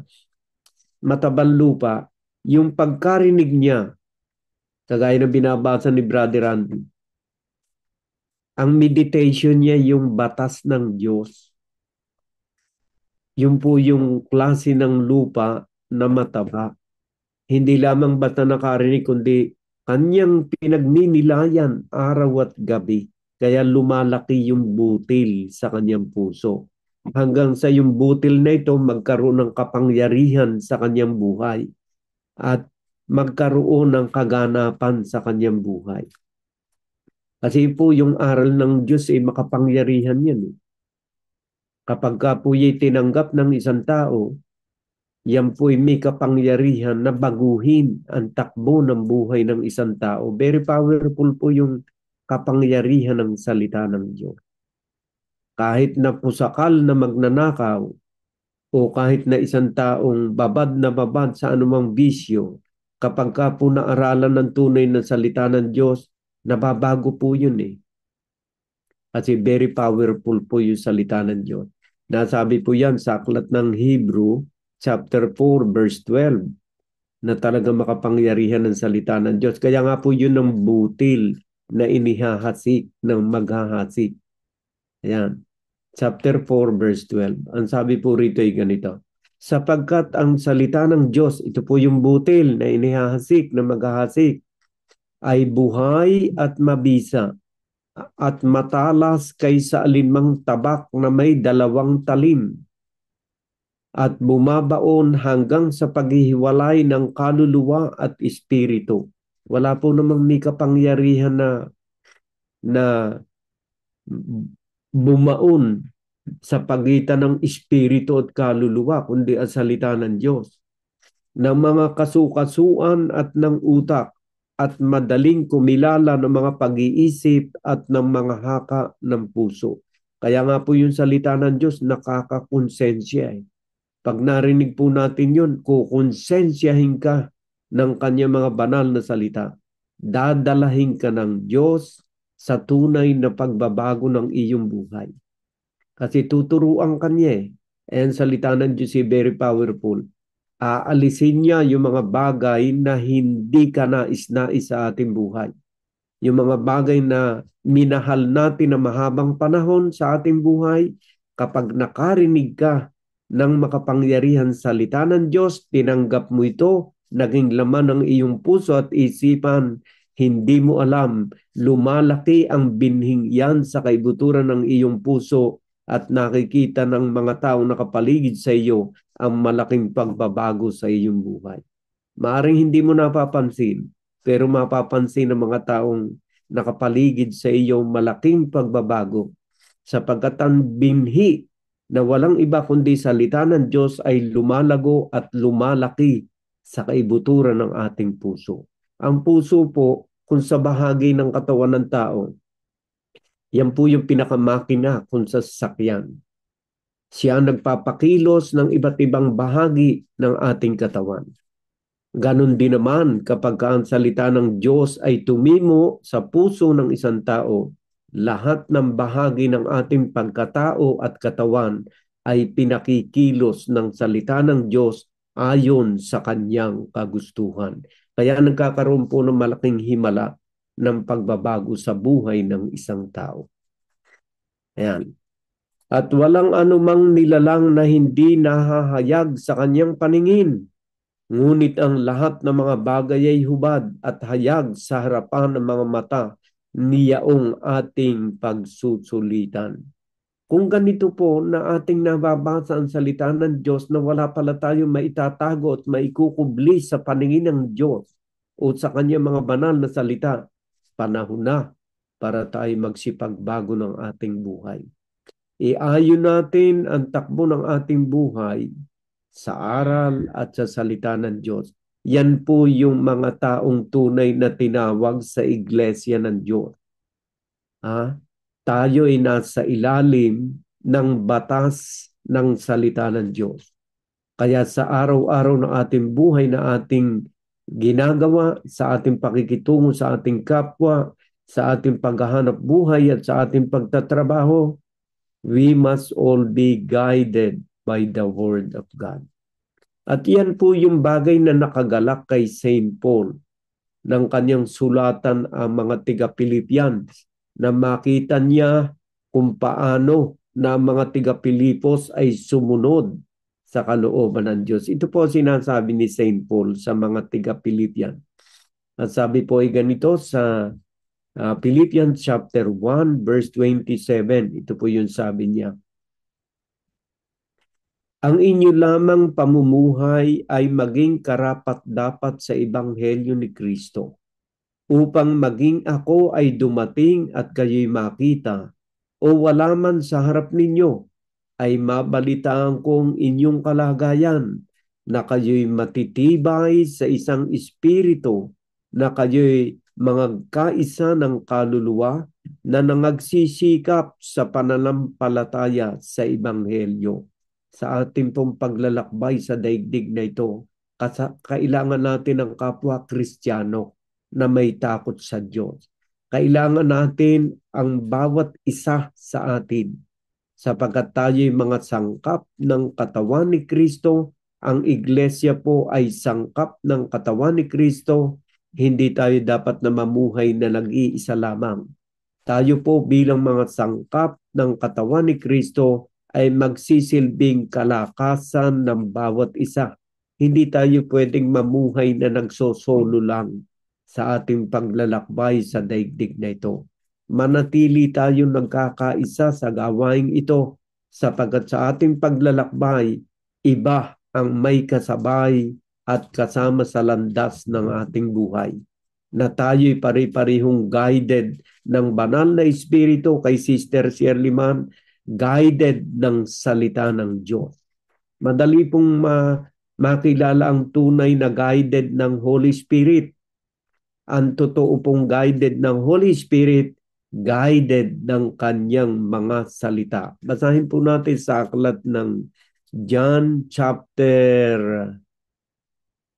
matabang lupa, yung pagkarinig niya, kagaya na binabasa ni Brother Randy, ang meditation niya yung batas ng Diyos. Yun po yung klase ng lupa na mataba. Hindi lamang basta nakarinig, kundi kanyang pinagninilayan araw at gabi. Kaya lumalaki yung butil sa kanyang puso. Hanggang sa yung butil na ito magkaroon ng kapangyarihan sa kanyang buhay. At magkaroon ng kaganapan sa kanyang buhay. Kasi po yung aral ng Diyos ay makapangyarihan yan. Kapag ka po yung tinanggap ng isang tao, yan po ay may kapangyarihan na baguhin ang takbo ng buhay ng isang tao. Very powerful po yung kapangyarihan ng salita ng Diyos. Kahit na pusakal na magnanakaw o kahit na isang taong babad na babad sa anumang bisyo, kapag ka po naaralan ng tunay na salita ng Diyos, nababago po yun eh. Kasi very powerful po yung salita ng Diyos. Nasabi po yan sa aklat ng Hebrew, chapter 4, verse 12, na talagang makapangyarihan ng salita ng Diyos. Kaya nga po yun ang butil na inihahasik ng maghahasik. Ayan. Chapter 4, verse 12. Ang sabi po rito ay ganito. Sapagkat ang salita ng Diyos, ito po yung butil na inihahasik, na maghahasik, ay buhay at mabisa at matalas kaysa alinmang tabak na may 2 talim at bumabaon hanggang sa paghihiwalay ng kaluluwa at espiritu. Wala po namang may kapangyarihan na bumaon sa pagitan ng espiritu at kaluluwa, kundi ang salita ng Diyos, ng mga kasukasuan at ng utak, at madaling kumilala ng mga pag-iisip at ng mga haka ng puso. Kaya nga po yung salita ng Diyos nakakakonsensya. Pag narinig po natin yun, kukonsensyahin ka ng kanya mga banal na salita. Dadalahin ka ng Diyos sa tunay na pagbabago ng iyong buhay. Kasi tuturuan kanya eh. And salita ng Diyos ay very powerful. Aalisin niya yung mga bagay na hindi ka nais-nais sa ating buhay. Yung mga bagay na minahal natin na mahabang panahon sa ating buhay, kapag nakarinig ka ng makapangyarihan salita ng Diyos, tinanggap mo ito, naging laman ng iyong puso at isipan, hindi mo alam, lumalaki ang binhing yan sa kaibuturan ng iyong puso at nakikita ng mga tao nakapaligid sa iyo ang malaking pagbabago sa iyong buhay. Maaring hindi mo napapansin, pero mapapansin ng mga taong nakapaligid sa iyo malaking pagbabago, sapagkat ang binhi na walang iba kundi salita ng Diyos ay lumalago at lumalaki sa kaibuturan ng ating puso. Ang puso po, kung sa bahagi ng katawan ng tao, yan po yung pinakamakina kung sa sasakyan. Siya ang nagpapakilos ng iba't ibang bahagi ng ating katawan. Ganon din naman kapag ang salita ng Diyos ay tumimo sa puso ng isang tao, lahat ng bahagi ng ating pagkatao at katawan ay pinakikilos ng salita ng Diyos ayon sa kanyang kagustuhan. Kaya nagkakaroon po ng malaking himala ng pagbabago sa buhay ng isang tao. Ayan. At walang anumang nilalang na hindi nahahayag sa kanyang paningin. Ngunit ang lahat ng mga bagay ay hubad at hayag sa harapan ng mga mata niyaong ating pagsusulitan. Kung ganito po na ating nababasa ang salita ng Diyos na wala pala tayong maitatago at maikukubli sa paningin ng Diyos o sa kanyang mga banal na salita, panahon na para tayo magsipagbago ng ating buhay. Iayon natin ang takbo ng ating buhay sa aral at sa salita ng Diyos. Yan po yung mga taong tunay na tinawag sa iglesia ng Diyos. Tayo ay nasa ilalim ng batas ng salita ng Diyos. Kaya sa araw-araw ng ating buhay na ating ginagawa, sa ating pakikitungo sa ating kapwa, sa ating paghahanap buhay at sa ating pagtatrabaho, we must all be guided by the Word of God. At yan po yung bagay na nakagalak kay St. Paul ng kanyang sulatan ang mga tiga-Pilipians, na makita niya kung paano na mga tiga-Pilipos ay sumunod sa kalooban ng Diyos. Ito po sinasabi ni St. Paul sa mga tiga-Pilipian. At sabi po ay ganito sa Philippians chapter 1 verse 27. Ito po yung sabi niya. Ang inyo lamang pamumuhay ay maging karapat-dapat sa ebanghelyo ni Kristo, upang maging ako ay dumating at kayo'y makita, o wala man sa harap ninyo, ay mabalitaan kong inyong kalagayan, na kayo'y matitibay sa isang espiritu, na kayo'y mga kaisa ng kaluluwa, na nangagsisikap sa pananampalataya sa ebanghelyo. Sa ating pong paglalakbay sa daigdig na ito, Kailangan natin ng kapwa Kristiyano na may takot sa Diyos. Kailangan natin ang bawat isa sa atin sapagkat tayo'y mga sangkap ng katawan ni Kristo. Ang iglesia po ay sangkap ng katawan ni Kristo. Hindi tayo dapat na mamuhay na nag-iisa lamang. Tayo po bilang mga sangkap ng katawan ni Kristo ay magsisilbing kalakasan ng bawat isa. Hindi tayo pwedeng mamuhay na nagsosolo lang sa ating paglalakbay sa daigdig na ito. Manatili tayong nagkakaisa sa gawaing ito sapagkat sa ating paglalakbay, iba ang may kasabay at kasama sa landas ng ating buhay. Na tayo'y pare-parehong guided ng banal na Espiritu kay Sister Shirley Man, guided ng salita ng Diyos. Madali pong makilala ang tunay na guided ng Holy Spirit. Ang totoo pong guided ng Holy Spirit, guided ng kanyang mga salita. Basahin po natin sa aklat ng John chapter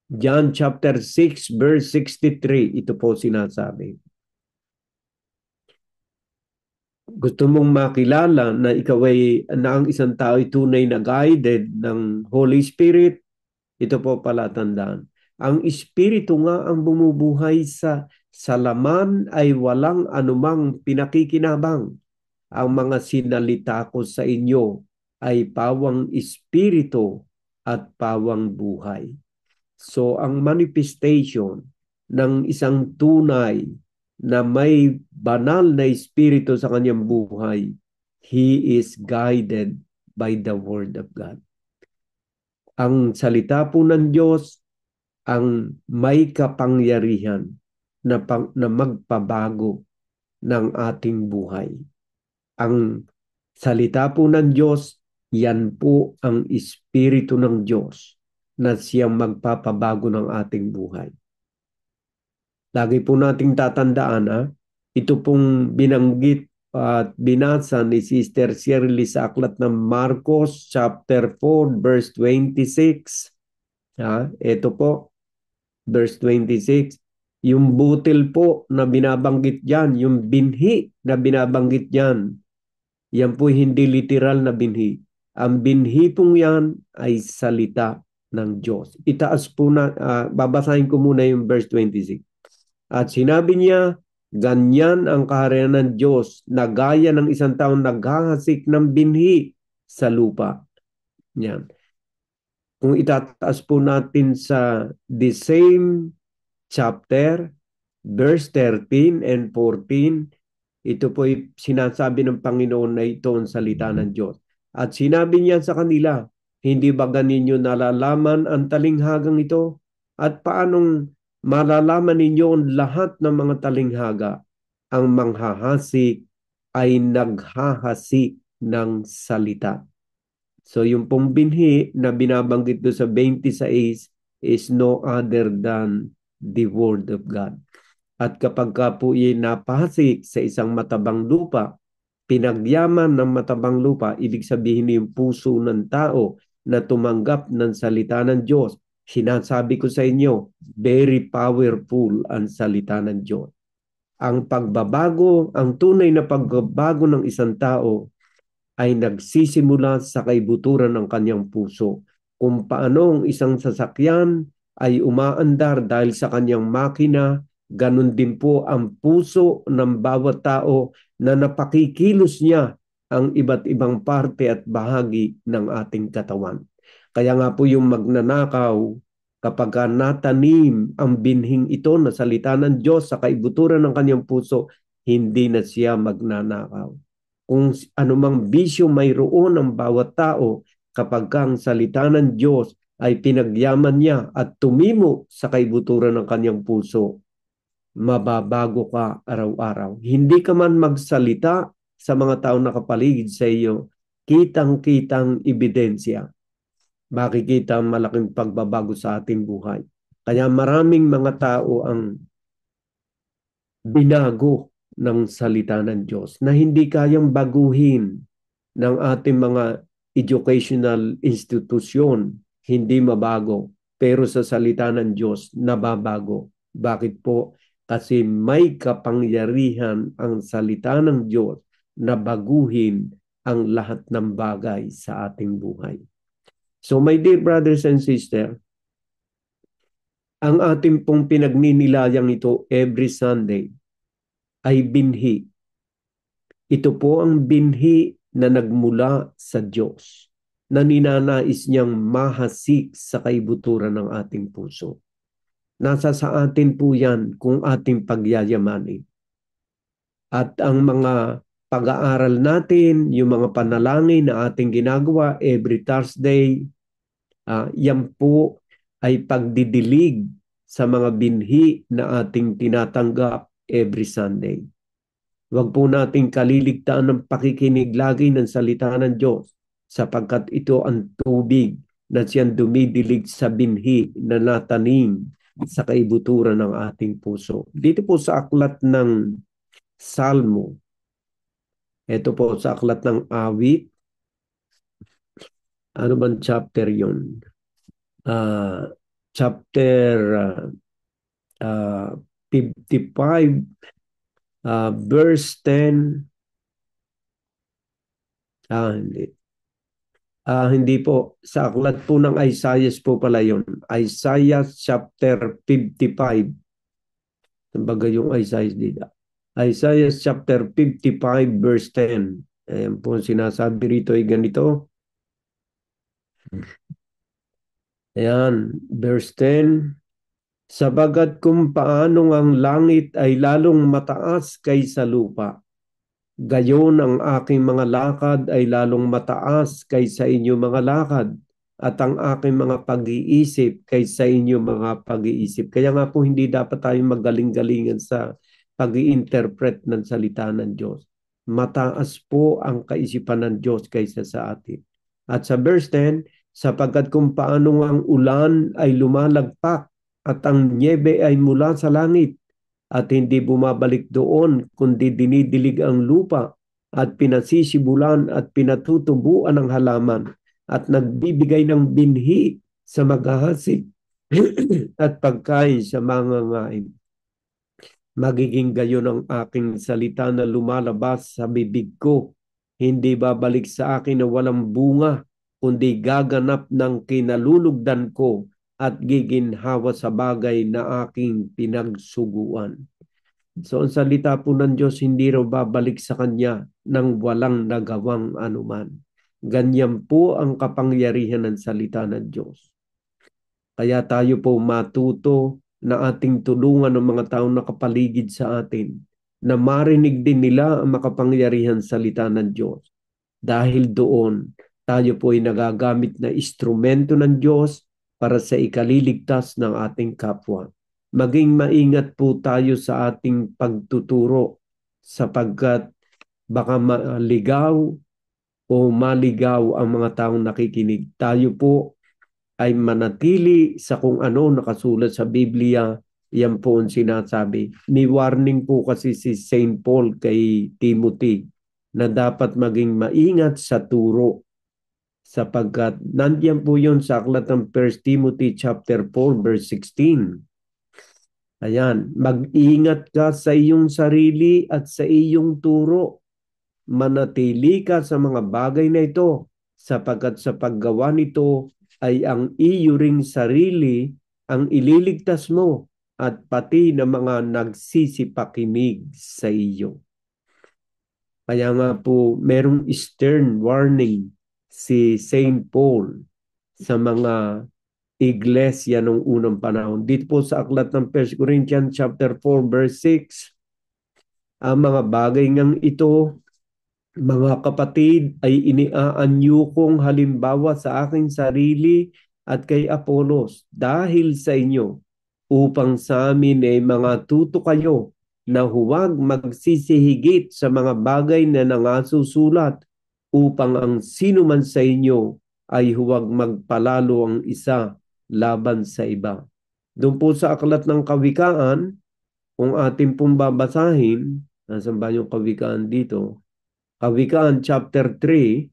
6 verse 63. Ito po sinasabi. Gusto mong makilala na ikaw na ang isang tao ay tunay na guided ng Holy Spirit? Ito po pala tandaan. Ang Espiritu nga ang bumubuhay sa laman ay walang anumang pinakikinabang. Ang mga sinalita ko sa inyo ay pawang Espiritu at pawang buhay. So ang manifestation ng isang tunay na may banal na Espiritu sa kanyang buhay, he is guided by the Word of God. Ang salita po ng Diyos ang may kapangyarihan na magpabago ng ating buhay. Ang salita po ng Diyos, yan po ang Espiritu ng Diyos na siyang magpapabago ng ating buhay. Lagi po nating tatandaan, ito pong binanggit at binasa ni Sister Shirley sa aklat ng Marcos chapter 4 verse 26. Ito po, verse 26. Yung butil po na binabanggit dyan, yung binhi na binabanggit dyan, yan po hindi literal na binhi. Ang binhi pong yan ay salita ng Diyos. Itaas po na, babasahin ko muna yung verse 26. At sinabi niya, ganyan ang kaharian ng Diyos na gaya ng isang taong naghahasik ng binhi sa lupa. Yan. Kung itataas po natin sa the same chapter, verse 13 and 14, ito po ay sinasabi ng Panginoon na ito ang salita ng Diyos. At sinabi niya sa kanila, hindi ba ganinyo nalalaman ang talinghagang ito? At paanong malalaman ninyo ang lahat ng mga talinghaga? Ang manghahasik ay naghahasik ng salita. So yung pong binhi na binabanggit do sa 26 is no other than the Word of God. At kapag ka po napahasik sa isang matabang lupa, pinagyaman ng matabang lupa, ibig sabihin yung puso ng tao na tumanggap ng salita ng Diyos. Sinasabi ko sa inyo, very powerful ang salita ng Diyos. Ang pagbabago, ang tunay na pagbabago ng isang tao ay nagsisimula sa kaibuturan ng kanyang puso. Kung paano ang isang sasakyan ay umaandar dahil sa kanyang makina, ganun din po ang puso ng bawat tao na napakikilos niya ang iba't ibang parte at bahagi ng ating katawan. Kaya nga po yung magnanakaw, kapag natanim ang binhing ito na salita ng Diyos sa kaibuturan ng kanyang puso, hindi na siya magnanakaw. Kung anumang bisyo mayroon ng bawat tao, kapag ang salita ng Diyos ay pinagyaman niya at tumimo sa kaibuturan ng kanyang puso, mababago ka araw-araw. Hindi ka man magsalita sa mga tao na kapaligid sa iyo, kitang-kitang ebidensya. Makikita ang malaking pagbabago sa ating buhay. Kaya maraming mga tao ang binago ng salita ng Diyos na hindi kayang baguhin ng ating mga educational institusyon, hindi mabago. pero sa salita ng Diyos, nababago. Bakit po? Kasi may kapangyarihan ang salita ng Diyos na baguhin ang lahat ng bagay sa ating buhay. So my dear brothers and sisters, ang ating pong pinagninilayang ito every Sunday ay binhi. Ito po ang binhi na nagmula sa Diyos na ninanais niyang mahasik sa kaibuturan ng ating puso. Nasa sa atin po yan kung ating pagyayamanin. At ang mga pag-aaral natin, yung mga panalangin na ating ginagawa every Thursday, yan po ay pagdidilig sa mga binhi na ating tinatanggap every Sunday. Huwag po nating kaliligtaan ng pakikinig lagi ng salita ng Diyos sapagkat ito ang tubig na siyang dumidilig sa binhi na natanim sa kaibuturan ng ating puso. Dito po sa aklat ng Salmo, ito po sa aklat ng Awit, ano bang chapter yun? Chapter 55, verse 10. Hindi po. Sa aklat po ng Isaiah po pala yun. Isaiah chapter 55. Kumbaga yung Isaiah dito. Isaiah chapter 55 verse 10. Ayan po sinasabi rito ay ganito. Ayan, verse 10. Sabagat kung paanong ang langit ay lalong mataas kaysa lupa, gayon ang aking mga lakad ay lalong mataas kaysa inyong mga lakad, at ang aking mga pag-iisip kaysa inyong mga pag-iisip. Kaya nga po hindi dapat tayong magaling-galingan sa pag-i-interpret ng salita ng Diyos. Mataas po ang kaisipan ng Diyos kaysa sa atin. At sa verse 10, sapagkat kung paano ang ulan ay lumalagpak at ang niebe ay mula sa langit at hindi bumabalik doon kundi dinidilig ang lupa at pinasisibulan at pinatutubuan ng halaman at nagbibigay ng binhi sa maghahasik at pagkain sa mangangain. Magiging gayon ang aking salita na lumalabas sa bibig ko. Hindi babalik sa akin na walang bunga, kundi gaganap ng kinalulugdan ko at giginhawa sa bagay na aking pinagsuguan. So ang salita po ng Diyos hindi raw babalik sa Kanya nang walang nagawang anuman. Ganyan po ang kapangyarihan ng salita ng Diyos. Kaya tayo po matuto na ating tulungan ng mga taong nakapaligid sa atin na marinig din nila ang makapangyarihan salita ng Diyos. Dahil doon, tayo po ay nagagamit na instrumento ng Diyos para sa ikaliligtas ng ating kapwa. Maging maingat po tayo sa ating pagtuturo sapagkat baka maligaw o maligaw ang mga taong nakikinig. Tayo po ay manatili sa kung ano nakasulat sa Biblia. Yan po ang sinasabi. May warning po kasi si St. Paul kay Timothy na dapat maging maingat sa turo sapagkat nandiyan po yun sa aklat ng 1 Timothy chapter 4 verse 16. Ayan, mag-ingat ka sa iyong sarili at sa iyong turo. Manatili ka sa mga bagay na ito sapagkat sa paggawa nito ay ang iyo ring sarili ang ililigtas mo at pati na mga nagsisipakinig sa iyo. Kaya nga po merong stern warning si St. Paul sa mga iglesia nung unang panahon. Dito po sa aklat ng 1 Corinthians chapter 4 verse 6, ang mga bagay ngang ito, mga kapatid, ay iniaanyo kong halimbawa sa aking sarili at kay Apolos dahil sa inyo, upang sa amin ay mga tuto kayo na huwag magsisihigit sa mga bagay na nangasusulat, upang ang sino man sa inyo ay huwag magpalalo ang isa laban sa iba. Doon po sa aklat ng Kawikaan, kung ating pong babasahin, nasan ba yung Kawikaan dito? Kawikaan chapter 3,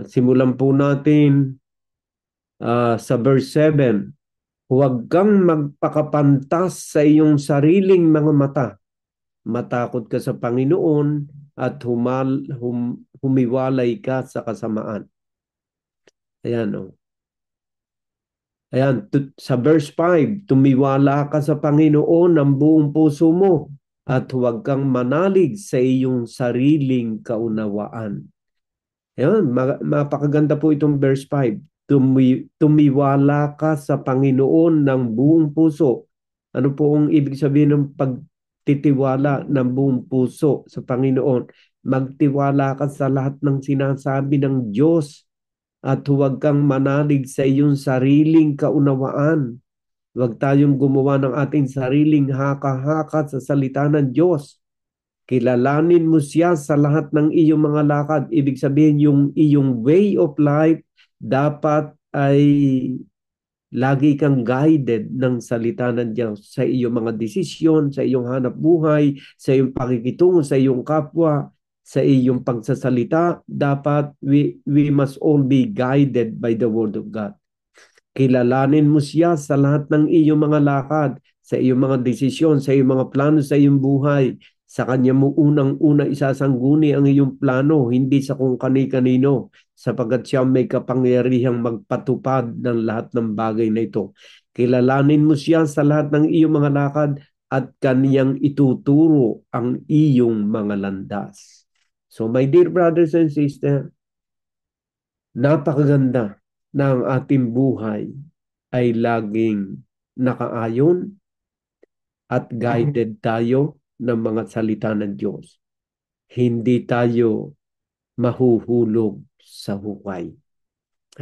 simulan po natin sa verse 7, huwag kang magpakapantas sa iyong sariling mga mata. Matakot ka sa Panginoon at humiwalay ka sa kasamaan. Ayan, oh. Ayan, sa verse 5, tumiwala ka sa Panginoon ng buong puso mo at huwag kang manalig sa iyong sariling kaunawaan. Ayan, mapakaganda po itong verse 5. Tumiwala ka sa Panginoon ng buong puso. Ano po ang ibig sabihin ng pagtitiwala ng buong puso sa Panginoon? Magtiwala ka sa lahat ng sinasabi ng Diyos at huwag kang manalig sa iyong sariling kaunawaan. Huwag tayong gumawa ng ating sariling haka-haka sa salita ng Diyos. Kilalanin mo siya sa lahat ng iyong mga lakad. Ibig sabihin, yung iyong way of life dapat ay lagi kang guided ng salita ng Diyos sa iyong mga desisyon, sa iyong hanap buhay, sa iyong pakikitungo, sa iyong kapwa, sa iyong pagsasalita. Dapat we must all be guided by the Word of God. Kilalanin mo siya sa lahat ng iyong mga lakad, sa iyong mga desisyon, sa iyong mga plano sa iyong buhay. Sa Kanya mo unang-una isasangguni ang iyong plano, hindi sa kung kani-kanino, sapagkat siya may kapangyarihang magpatupad ng lahat ng bagay na ito. Kilalanin mo siya sa lahat ng iyong mga lakad at Kaniyang ituturo ang iyong mga landas. So my dear brothers and sisters, napakaganda na ang ating buhay ay laging nakaayon at guided tayo ng mga salita ng Diyos. Hindi tayo mahuhulog sa hukay.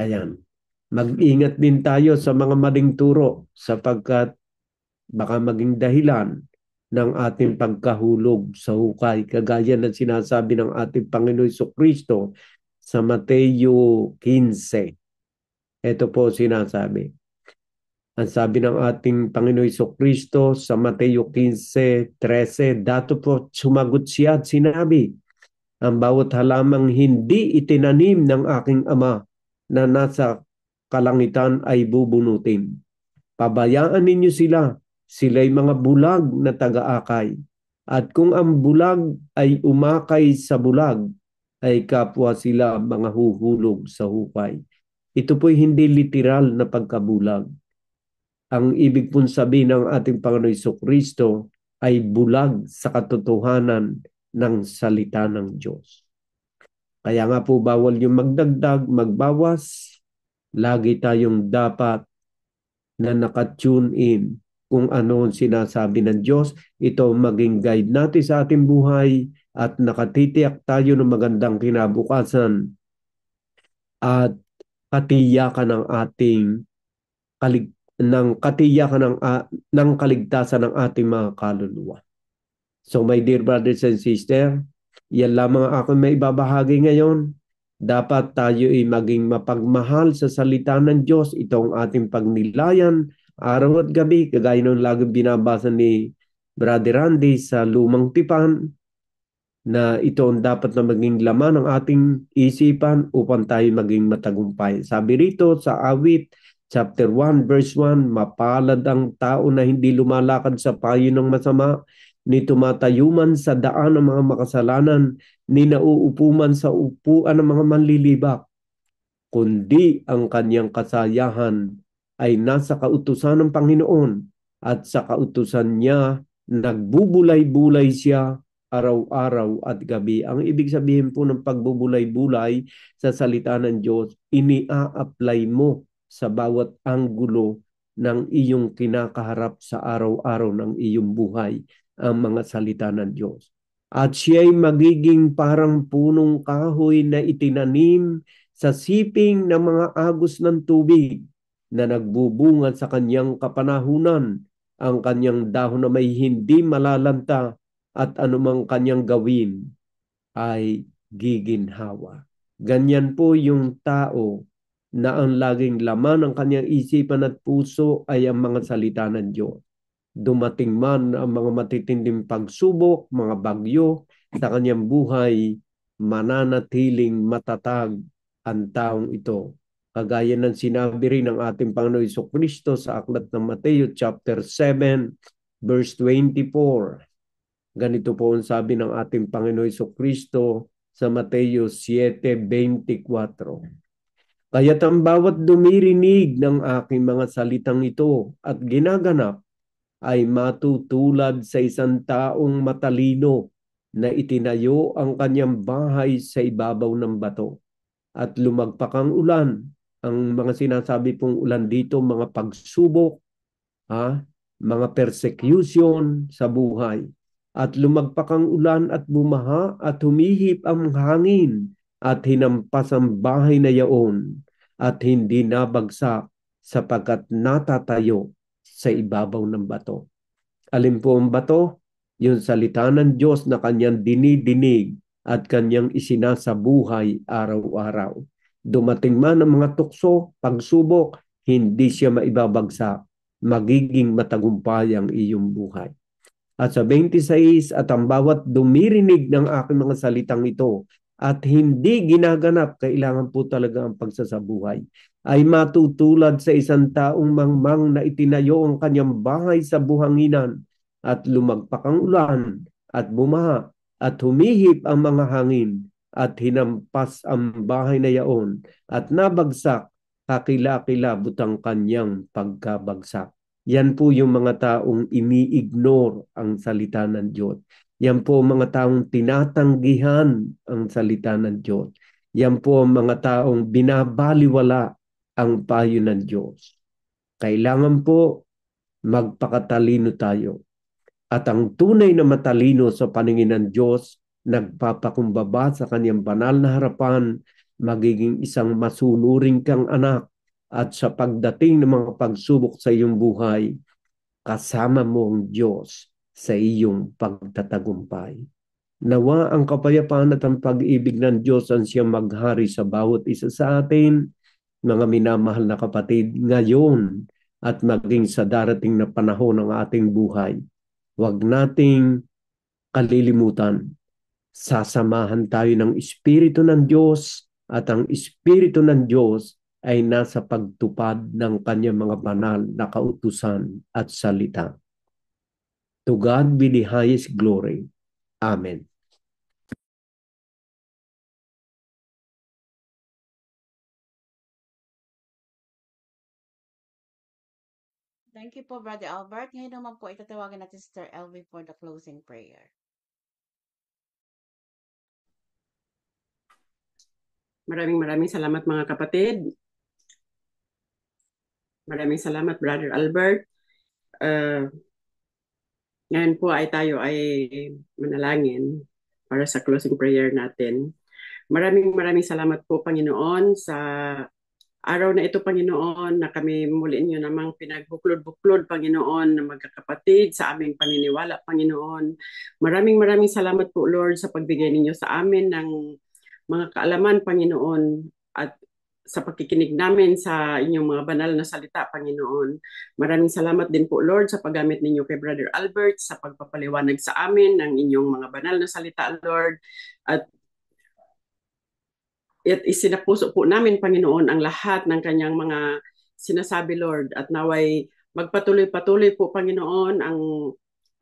Ayan. Mag-ingat din tayo sa mga maling turo sapagkat baka maging dahilan ng ating pagkahulog sa hukay. Kagaya ng sinasabi ng ating Panginoon Jesucristo sa Mateo 15. Ito po sinasabi. Ang sabi ng ating Panginoon Jesucristo sa Mateo 15:13, dato po sumagot siya at sinabi, ang bawat halamang hindi itinanim ng aking Ama na nasa kalangitan ay bubunutin. Pabayaan ninyo sila, sila'y mga bulag na taga-akay. At kung ang bulag ay umakay sa bulag, ay kapwa sila mga huhulog sa hukay. Ito po'y hindi literal na pagkabulag. Ang ibig pong sabihin ng ating Panginoon Jesucristo ay bulag sa katotohanan ng salita ng Diyos. Kaya nga po bawal yung magdagdag, magbawas. Lagi tayong dapat na nakatune in kung ano ang sinasabi ng Diyos. Ito maging guide natin sa ating buhay at nakatitiyak tayo ng magandang kinabukasan at katiyakan ng ating ng kaligtasan ng ating mga kaluluwa. So my dear brothers and sisters, yan lamang ako may ibabahagi ngayon. Dapat tayo ay maging mapagmahal sa salita ng Diyos. Ito ang ating pagnilayan araw at gabi, kagaya ng laging binabasa ni Brother Randy sa Lumang Tipan, na ito ang dapat na maging laman ng ating isipan upang tayo maging matagumpay. Sabi rito sa Awit chapter 1 verse 1, mapalad ang tao na hindi lumalakad sa payo ng masama, ni tumatayuman sa daan ng mga makasalanan, ni nauupuman sa upuan ng mga manlilibak, kundi ang kanyang kasayahan ay nasa kautusan ng Panginoon, at sa kautusan niya nagbubulay-bulay siya araw-araw at gabi. Ang ibig sabihin po ng pagbubulay-bulay sa salita ng Diyos, ini-a-apply mo sa bawat anggulo ng iyong kinakaharap sa araw-araw ng iyong buhay ang mga salita ng Diyos. At siya'y magiging parang punong kahoy na itinanim sa siping ng mga agos ng tubig na nagbubunga sa kanyang kapanahunan. Ang kanyang dahon na may hindi malalanta at anumang kanyang gawin ay giginhawa. Ganyan po yung tao na ang laging laman ng kanyang isipan at puso ay ang mga salita ng Diyos. Dumating man ang mga matitinding pagsubok, mga bagyo sa kanyang buhay, mananatiling matatag ang taong ito Kagaya ng sinabi rin ng ating Panginoon Jesucristo sa aklat ng Mateo chapter 7 verse 24. Ganito po ang sabi ng ating Panginoon Jesucristo sa Mateo 7:24. Kaya't ang bawat dumirinig ng aking mga salitang ito at ginaganap ay matutulad sa isang taong matalino na itinayo ang kanyang bahay sa ibabaw ng bato at lumagpak ang ulan. Ang mga sinasabi pong ulan dito, mga pagsubok, mga persecution sa buhay. At lumagpak ang ulan at bumaha at humihip ang hangin at hinampas ang bahay na yaon at hindi nabagsak sapagkat natatayo sa ibabaw ng bato. Alin po ang bato? Yung salita ng Diyos na kanyang dinidinig at kanyang isinasabuhay araw-araw. Dumating man ang mga tukso, pagsubok, hindi siya maibabagsak. Magiging matagumpay ang iyong buhay. At sa 26, at ang bawat dumirinig ng aking mga salitang ito at hindi ginaganap, kailangan po talaga ang pagsasabuhay, ay matutulad sa isang taong mangmang na itinayo ang kanyang bahay sa buhanginan at lumagpak ang ulan at bumaha at humihip ang mga hangin at hinampas ang bahay na yaon at nabagsak, kakilakilabot ang kanyang pagkabagsak. Yan po yung mga taong ini-ignore ang salita ng Diyos. Yan po ang mga taong tinatanggihan ang salita ng Diyos. Yan po ang mga taong binabaliwala ang payo ng Diyos. Kailangan po magpakatalino tayo. At ang tunay na matalino sa paningin ng Diyos, nagpapakumbaba sa kanyang banal na harapan, magiging isang masunuring kang anak. At sa pagdating ng mga pagsubok sa iyong buhay, kasama mo ang Diyos sa iyong pagtatagumpay. Nawa ang kapayapaan at ang pag-ibig ng Diyos ang siyang maghari sa bawat isa sa atin, mga minamahal na kapatid, ngayon at maging sa darating na panahon ng ating buhay. Huwag nating kalilimutan, sasamahan tayo ng Espiritu ng Diyos at ang Espiritu ng Diyos ay nasa pagtupad ng kanyang mga banal na kautusan at salita. To God be the highest glory. Amen. Thank you po, Brother Albert. Ngayon naman po, itatawagan natin si Sister Elvie for the closing prayer. Maraming salamat mga kapatid. Maraming salamat, Brother Albert. Ngayon po ay tayo ay manalangin para sa closing prayer natin. Maraming salamat po, Panginoon, sa araw na ito, Panginoon, na kami muli niyo namang pinagbuklod-buklod, Panginoon, na magkakapatid sa aming paniniwala, Panginoon. Maraming salamat po, Lord, sa pagbigay ninyo sa amin ng mga kaalaman, Panginoon, at sa pakikinig namin sa inyong mga banal na salita, Panginoon. Maraming salamat din po, Lord, sa paggamit ninyo kay Brother Albert sa pagpapaliwanag sa amin ng inyong mga banal na salita, Lord. At isinapuso po namin, Panginoon, ang lahat ng kanyang mga sinasabi, Lord. At naway magpatuloy-patuloy po, Panginoon, ang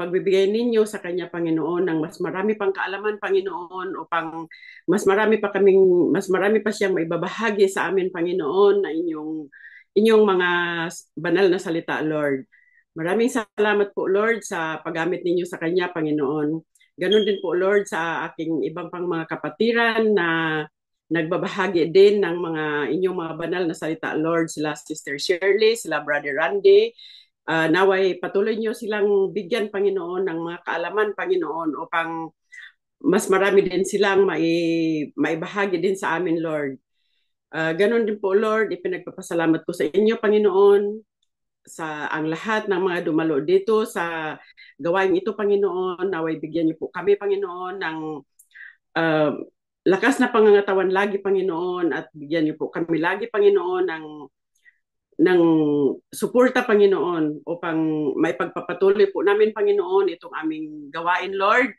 pagbibigay ninyo sa kanya, Panginoon, ng mas marami pang kaalaman, Panginoon, upang mas marami pa siyang maibabahagi sa amin, Panginoon, na inyong mga banal na salita, Lord. Maraming salamat po, Lord, sa paggamit ninyo sa kanya, Panginoon. Ganon din po, Lord, sa aking ibang pang mga kapatiran na nagbabahagi din ng mga inyong mga banal na salita, Lord, sila Sister Shirley, sila Brother Randy. Naway patuloy niyo silang bigyan, Panginoon, ng mga kaalaman, Panginoon, upang mas marami din silang maibahagi din sa amin, Lord. Ganon din po, Lord, ipinagpapasalamat ko sa inyo, Panginoon, sa ang lahat ng mga dumalo dito sa gawain ito, Panginoon. Naway bigyan niyo po kami, Panginoon, ng lakas na pangangatawan lagi, Panginoon, at bigyan niyo po kami lagi, Panginoon, ng suporta, Panginoon, upang may pagpapatuloy po namin, Panginoon, itong aming gawain, Lord.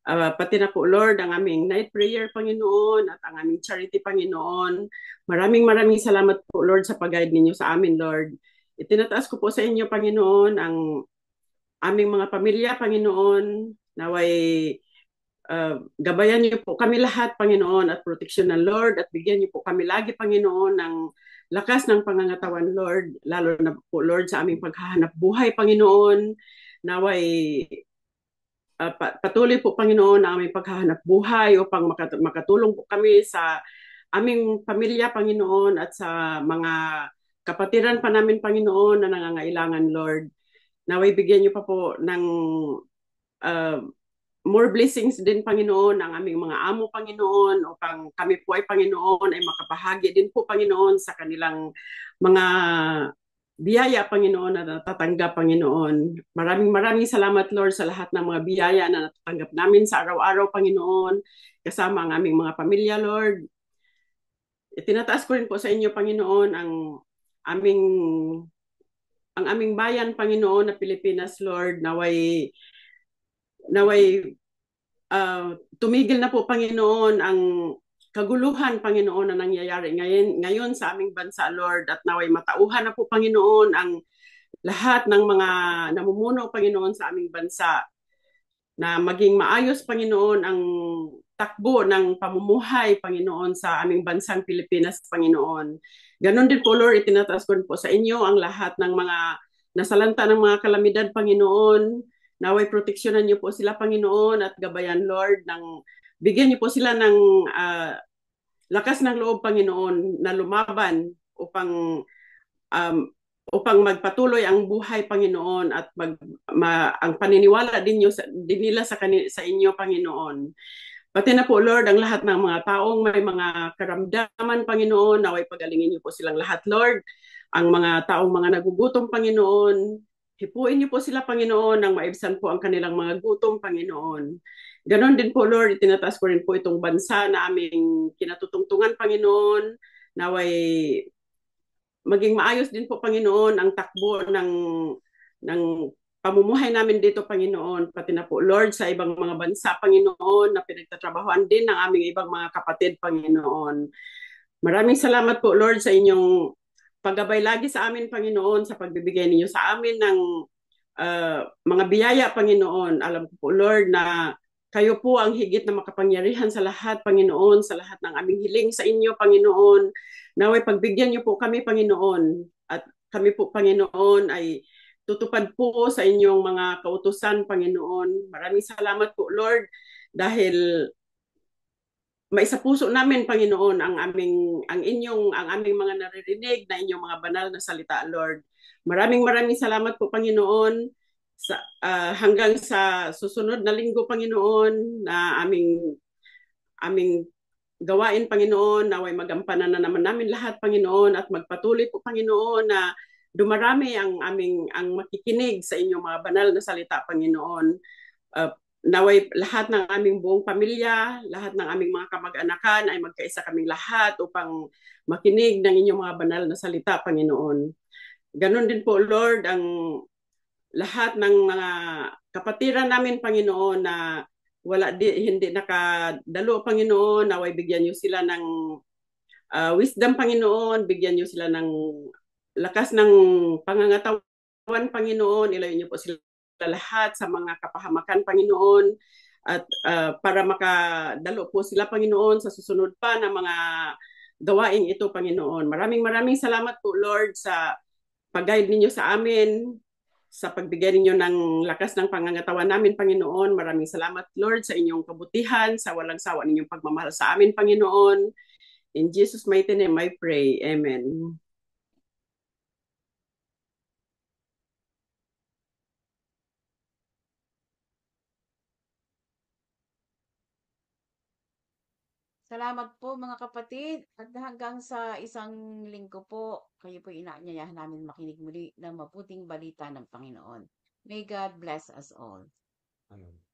Pati na po, Lord, ang aming night prayer, Panginoon, at ang aming charity, Panginoon. Maraming salamat po, Lord, sa pag-guide ninyo sa amin, Lord. Itinataas ko po sa inyo, Panginoon, ang aming mga pamilya, Panginoon. Naway gabayan niyo po kami lahat, Panginoon, at proteksyon ng Lord, at bigyan niyo po kami lagi, Panginoon, ng lakas ng pangangatawan, Lord, lalo na po, Lord, sa aming paghahanap buhay, Panginoon. Naway patuloy po, Panginoon, ang aming paghahanap buhay upang makatulong po kami sa aming pamilya, Panginoon, at sa mga kapatiran pa namin, Panginoon, na nangangailangan, Lord. Naway bigyan niyo pa po ng uh, more blessings din, Panginoon, ang aming mga amo, Panginoon, upang kami po ay, Panginoon, ay makabahagi din po, Panginoon, sa kanilang mga biyaya, Panginoon, na natatanggap, Panginoon. Maraming salamat, Lord, sa lahat ng mga biyaya na natatanggap namin sa araw-araw, Panginoon, kasama ang aming mga pamilya, Lord. Itinataas ko rin po sa inyo, Panginoon, aming aming bayan, Panginoon, na Pilipinas, Lord, naway tumigil na po, Panginoon, ang kaguluhan, Panginoon, na nangyayari ngayon sa aming bansa, Lord, at naway matauhan na po, Panginoon, ang lahat ng mga namumuno, Panginoon, sa aming bansa, na maging maayos, Panginoon, ang takbo ng pamumuhay, Panginoon, sa aming bansang Pilipinas, Panginoon. Ganon din po, Lord, itinataas ko po sa inyo ang lahat ng mga nasalanta ng mga kalamidad, Panginoon. Naway proteksyonan niyo po sila, Panginoon, at gabayan, Lord, bigyan niyo po sila ng lakas ng loob, Panginoon, na lumaban um, upang magpatuloy ang buhay, Panginoon, at ang paniniwala din nila sa inyo, Panginoon. Pati na po, Lord, ang lahat ng mga taong may mga karamdaman, Panginoon, naway pagalingin niyo po silang lahat, Lord. Ang mga taong mga nagugutom, Panginoon, hipuin niyo po sila, Panginoon, nang maibsan po ang kanilang mga gutom, Panginoon. Ganon din po, Lord, itinataas ko rin po itong bansa na aming kinatutungtungan, Panginoon, naway maging maayos din po, Panginoon, ang takbo ng pamumuhay namin dito, Panginoon, pati na po, Lord, sa ibang mga bansa, Panginoon, na pinagtatrabahoan din ng aming ibang mga kapatid, Panginoon. Maraming salamat po, Lord, sa inyong paggabay lagi sa amin, Panginoon, sa pagbibigay ninyo sa amin ng mga biyaya, Panginoon. Alam ko po, Lord, na kayo po ang higit na makapangyarihan sa lahat, Panginoon, sa lahat ng aming hiling sa inyo, Panginoon. Naway pagbigyan niyo po kami, Panginoon, at kami po, Panginoon, ay tutupad po sa inyong mga kautusan, Panginoon. Maraming salamat po, Lord, dahil maisapuso namin, Panginoon, ang aming mga naririnig na inyong mga banal na salita, Lord. Maraming salamat po, Panginoon, hanggang sa susunod na linggo, Panginoon, na aming gawain, Panginoon, naway magampanan na naman namin lahat, Panginoon, at magpatuloy po, Panginoon, na dumarami ang makikinig sa inyong mga banal na salita, Panginoon. Naway lahat ng aming buong pamilya, lahat ng aming mga kamag-anakan ay magkaisa kaming lahat upang makinig ng inyong mga banal na salita, Panginoon. Ganon din po, Lord, ang lahat ng mga kapatiran namin, Panginoon, na hindi nakadalo, Panginoon, naway bigyan niyo sila ng wisdom, Panginoon, bigyan niyo sila ng lakas ng pangangatawan, Panginoon, ilayo niyo po sila lahat sa mga kapahamakan, Panginoon, at para makadalo po sila, Panginoon, sa susunod pa na mga gawain ito, Panginoon. Maraming salamat po, Lord, sa pag-guide ninyo sa amin, sa pagbigay ninyo ng lakas ng pangangatawan namin, Panginoon. Maraming salamat, Lord, sa inyong kabutihan, sa walang sawa ninyong pagmamahal sa amin, Panginoon. In Jesus' mighty name I pray. Amen. Salamat po mga kapatid at hanggang sa isang linggo po, kayo po inaanyayahan namin makinig muli ng mabuting balita ng Panginoon. May God bless us all. Amen.